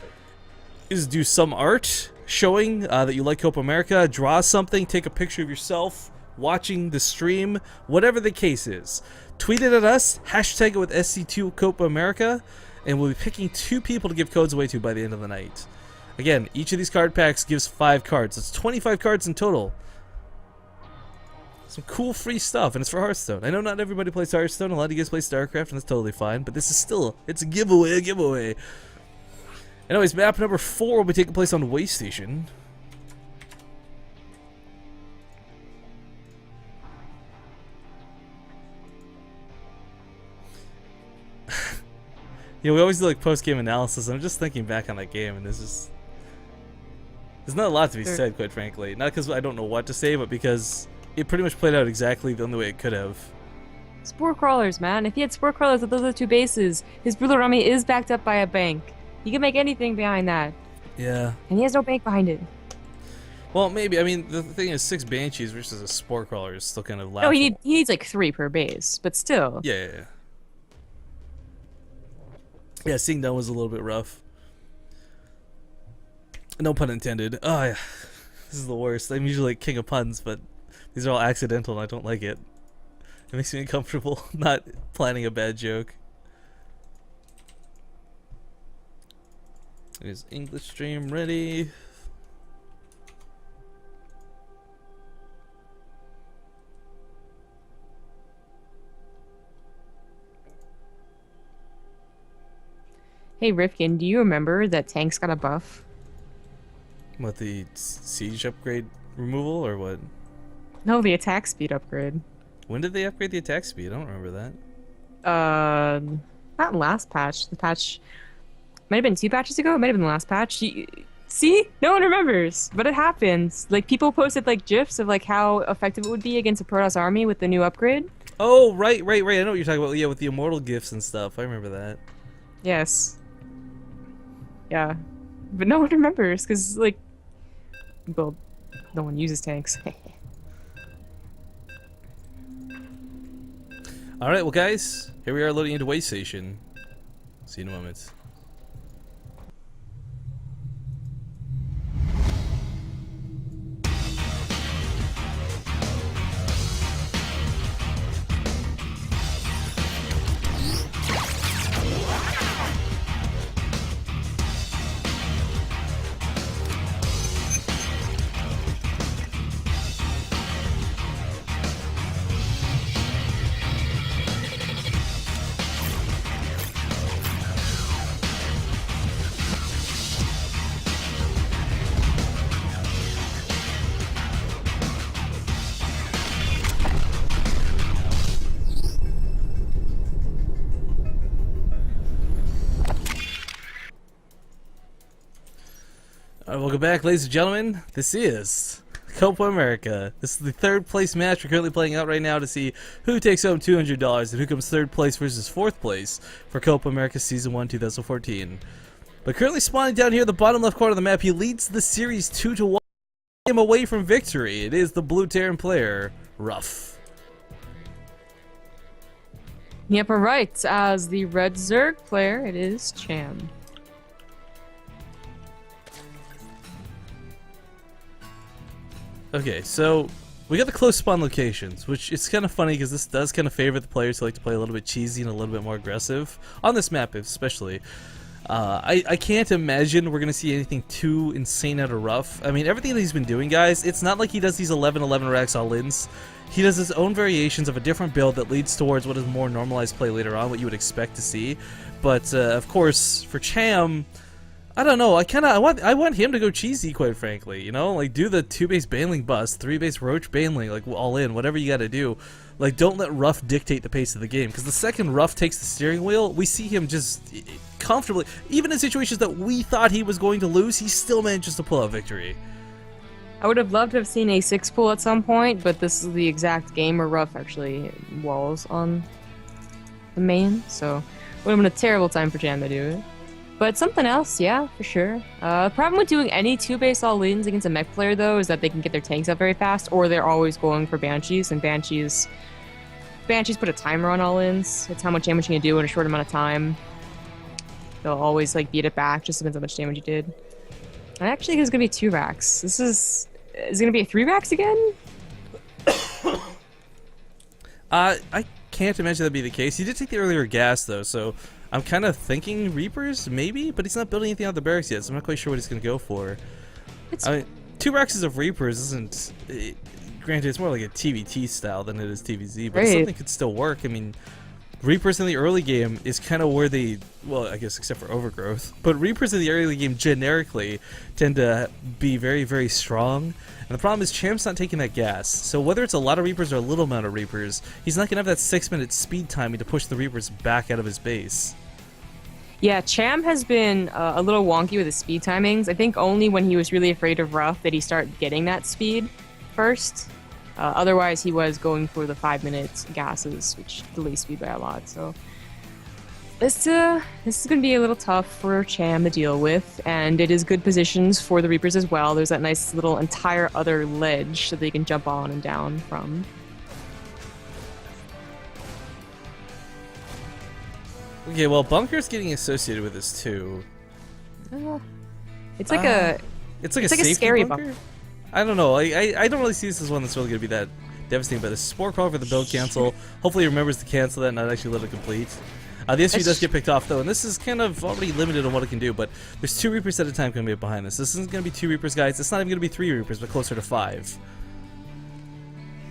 is do some art showing that you like Copa America, draw something, take a picture of yourself watching the stream, whatever the case is. Tweet it at us, hashtag it with SC2 Copa America, and we'll be picking 2 people to give codes away to by the end of the night. Again, each of these card packs gives 5 cards. It's 25 cards in total. Some cool free stuff, and it's for Hearthstone. I know not everybody plays Hearthstone. A lot of you guys play StarCraft, and that's totally fine. But this is still, it's a giveaway. Anyways, map number 4 will be taking place on Way Station. Yeah, we always do like post-game analysis. I'm just thinking back on that game, and there's not a lot to be said, quite frankly. Not because I don't know what to say, but because it pretty much played out exactly the only way it could have. Spore crawlers, man. If he had spore crawlers with those other 2 bases, his ruler army is backed up by a bank. He can make anything behind that. Yeah. And he has no bank behind it. Well, maybe. I mean, the thing is, 6 Banshees versus a Spore Crawler is still kind of laughable. No, he needs like 3 per base, but still. Yeah. Yeah, seeing that was a little bit rough. No pun intended. Oh, yeah. This is the worst. I'm usually like king of puns, but these are all accidental and I don't like it. It makes me uncomfortable not planning a bad joke. Is English stream ready? Hey Rifkin, do you remember that tanks got a buff? What, the siege upgrade removal or what? No, the attack speed upgrade. When did they upgrade the attack speed? I don't remember that. Not last patch. The patch might have been 2 patches ago. It might have been the last patch. See? No one remembers, but it happens. Like, people posted like GIFs of like how effective it would be against a Protoss army with the new upgrade. Oh, right. I know what you're talking about. Yeah, with the immortal gifts and stuff. I remember that. Yes. Yeah. But no one remembers, because, like, well, no one uses tanks. Alright, well guys, here we are loading into Way Station. See you in a moment. Welcome back, ladies and gentlemen. This is Copa America. This is the 3rd place match we're currently playing out right now to see who takes home $200 and who comes 3rd place versus 4th place for Copa America Season 1 2014. But currently spawning down here in the bottom left corner of the map, he leads the series 2-1, him away from victory. It is the blue Terran player, Ruff. Yep, right. As the red Zerg player, it is Cham. Okay, so we got the close spawn locations, which it's kind of funny because this does kind of favor the players who like to play a little bit cheesy and a little bit more aggressive. On this map especially. I can't imagine we're going to see anything too insane out of Ruff. I mean, everything that he's been doing, guys, it's not like he does these 11-11 racks all-ins. He does his own variations of a different build that leads towards what is more normalized play later on, what you would expect to see. But, of course, for Cham, I don't know, I want him to go cheesy, quite frankly, you know? Like, do the 2-base Baneling bust, 3-base Roach Baneling, like, all in, whatever you gotta do. Like, don't let Ruff dictate the pace of the game, because the second Ruff takes the steering wheel, we see him just comfortably, even in situations that we thought he was going to lose, he still manages to pull out victory. I would have loved to have seen a 6 pull at some point, but this is the exact game where Ruff actually walls on the main, so it would have been a terrible time for Cham to do it. But something else, yeah, for sure. The problem with doing any 2-base all-ins against a mech player, though, is that they can get their tanks up very fast, or they're always going for Banshees, and Banshees put a timer on all-ins. It's how much damage you can do in a short amount of time. They'll always, like, beat it back, just depends how much damage you did. And actually, there's gonna be 2 racks. This is it gonna be a 3 racks again? I can't imagine that'd be the case. He did take the earlier gas, though, so I'm kind of thinking Reapers, maybe, but he's not building anything out of the barracks yet, so I'm not quite sure what he's going to go for. I mean, 2 racks of Reapers isn't granted, it's more like a TVT style than it is TVZ, but Right. something could still work. I mean, Reapers in the early game is kind of where they, well, I guess except for Overgrowth, but Reapers in the early game generically tend to be very, very strong. And the problem is Cham's not taking that gas. So whether it's a lot of Reapers or a little amount of Reapers, he's not going to have that 6-minute speed timing to push the Reapers back out of his base. Yeah, Cham has been a little wonky with his speed timings. I think only when he was really afraid of Ruff did he start getting that speed first. Otherwise, he was going for the 5-minute gases, which delay speed by a lot. So this is going to be a little tough for Cham to deal with, and it is good positions for the Reapers as well. There's that nice little entire other ledge that they can jump on and down from. Okay, well, Bunker's getting associated with this too. It's like a safety scary bunker? I don't know. I don't really see this as one that's really going to be that devastating, but the Spore Crawler for the build cancel. Hopefully he remembers to cancel that and not actually let it complete. The SU does get picked off though, and this is kind of already limited on what it can do, but there's 2 Reapers at a time going to be behind this. This isn't going to be 2 Reapers, guys. It's not even going to be 3 Reapers, but closer to 5.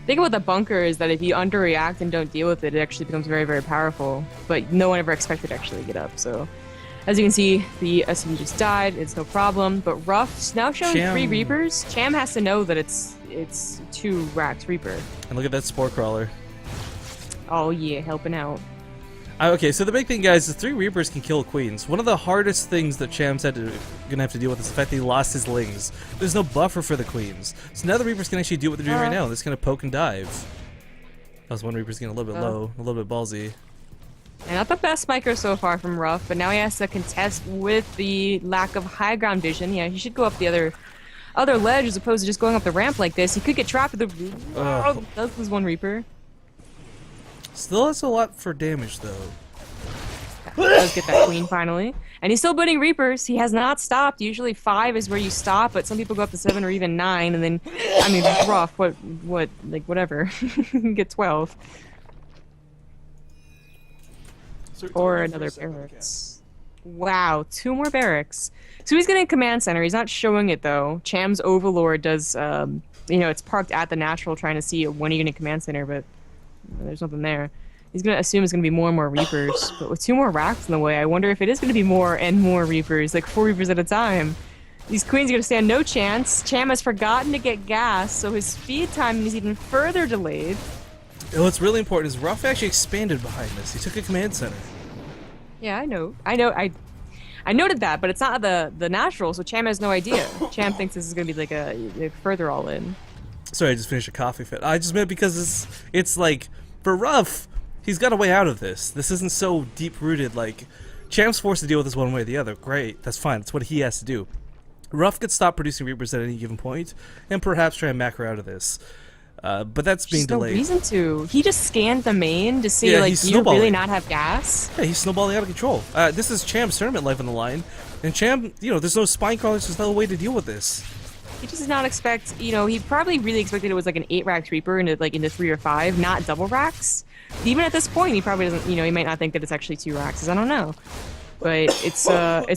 The thing about the bunker is that if you underreact and don't deal with it, it actually becomes very, very powerful. But no one ever expected to actually get up, so... As you can see, the SUV just died, it's no problem, but Ruff's now showing Cham. 3 Reapers. Cham has to know that it's 2 Racked Reaper. And look at that Spore Crawler. Oh yeah, helping out. Okay, so the big thing, guys, is 3 Reapers can kill Queens. One of the hardest things that Cham's gonna have to deal with is the fact that he lost his Lings. There's no buffer for the Queens. So now the Reapers can actually do what they're doing right now. They're just gonna poke and dive. That was one Reaper's getting a little bit low, a little bit ballsy. And not the best micro so far from Ruff, but now he has to contest with the lack of high ground vision. Yeah, he should go up the other ledge as opposed to just going up the ramp like this. He could get trapped with the... Oh, that's this 1 Reaper. Still has a lot for damage, though. Does get that Queen finally. And he's still putting Reapers. He has not stopped. Usually 5 is where you stop, but some people go up to 7 or even 9, and then, I mean, Ruff, like, whatever. Get 12. Or another barracks. Wow, 2 more barracks. So he's getting a command center. He's not showing it though. Cham's Overlord does, it's parked at the natural trying to see when are you going to command center, but there's nothing there. He's going to assume it's going to be more and more Reapers. But with 2 more racks in the way, I wonder if it is going to be more and more Reapers, like 4 Reapers at a time. These Queens are going to stand no chance. Cham has forgotten to get gas, so his speed time is even further delayed. And what's really important is Ruff actually expanded behind this. He took a command center. Yeah, I know. I noted that, but it's not the natural, so Cham has no idea. Cham thinks this is gonna be like a further all in. Sorry, I just finished a coffee fit. I just meant because it's like for Ruff, he's got a way out of this. This isn't so deep rooted. Like Cham's forced to deal with this one way or the other. Great, that's fine. That's what he has to do. Ruff could stop producing Reapers at any given point, and perhaps try and macro out of this. But that's being delayed. No reason to. He just scanned the main to see, Yeah, like, he's do you snowballing. really not have gas? Yeah, he's snowballing out of control. This is Cham's tournament life on the line, and Cham, there's no spine crawlers. There's no way to deal with this. He just did not expect, he probably really expected it was like an 8-rack Reaper into 3 or 5, not double racks. Even at this point, he probably doesn't, he might not think that it's actually 2 racks. I don't know. But it's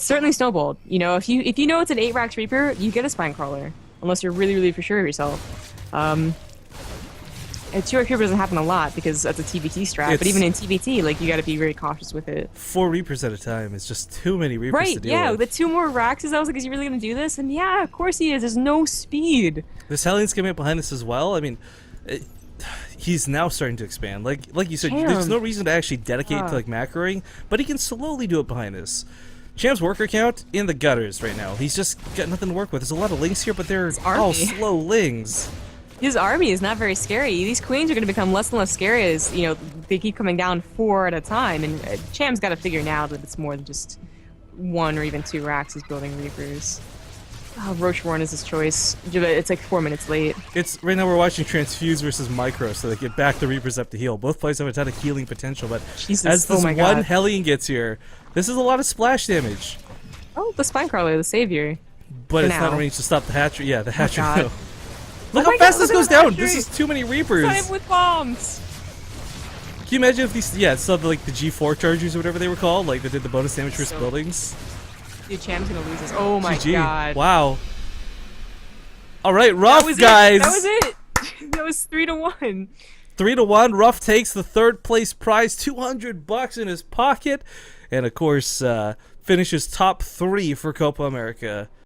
certainly snowballed. If you know it's an 8-rack Reaper, you get a spine crawler, unless you're really, really for sure of yourself. A 2-rack Reaper doesn't happen a lot because that's a TVT strat, but even in TVT, you gotta be very cautious with it. 4 Reapers at a time is just too many Reapers to deal with. Right, the 2 more racks, I was like, is he really gonna do this? And yeah, of course he is. There's no speed. This Hellion's coming up behind this as well. I mean, he's now starting to expand. Like you said, there's no reason to actually dedicate to macroing, but he can slowly do it behind this. Cham's worker count in the gutters right now. He's just got nothing to work with. There's a lot of links here, but they're all slow lings. His army is not very scary. These Queens are going to become less and less scary as, they keep coming down 4 at a time. And Cham's got to figure now that it's more than just 1 or even 2 racks he's building Reapers. Oh, Roche Warren is his choice. It's like 4 minutes late. Right now we're watching Transfuse versus Micro, so they get back the Reapers up to heal. Both players have a ton of healing potential, but Jesus, as this one Hellion gets here, this is a lot of splash damage. Oh, the Spine Crawler, the savior. But it's not arranged to stop the hatchery. Yeah, the hatchery. God. Look how fast this goes down! This is too many Reapers! Time with bombs! Can you imagine if these, so the G4 chargers or whatever they were called, that did the bonus damage for buildings? Dude, Cham's gonna lose this. Oh my GG. god. Wow. Alright, Ruff, guys! That was it! That was 3-1. 3-1. Ruff takes the third place prize, $200 in his pocket, and of course finishes top 3 for Copa America.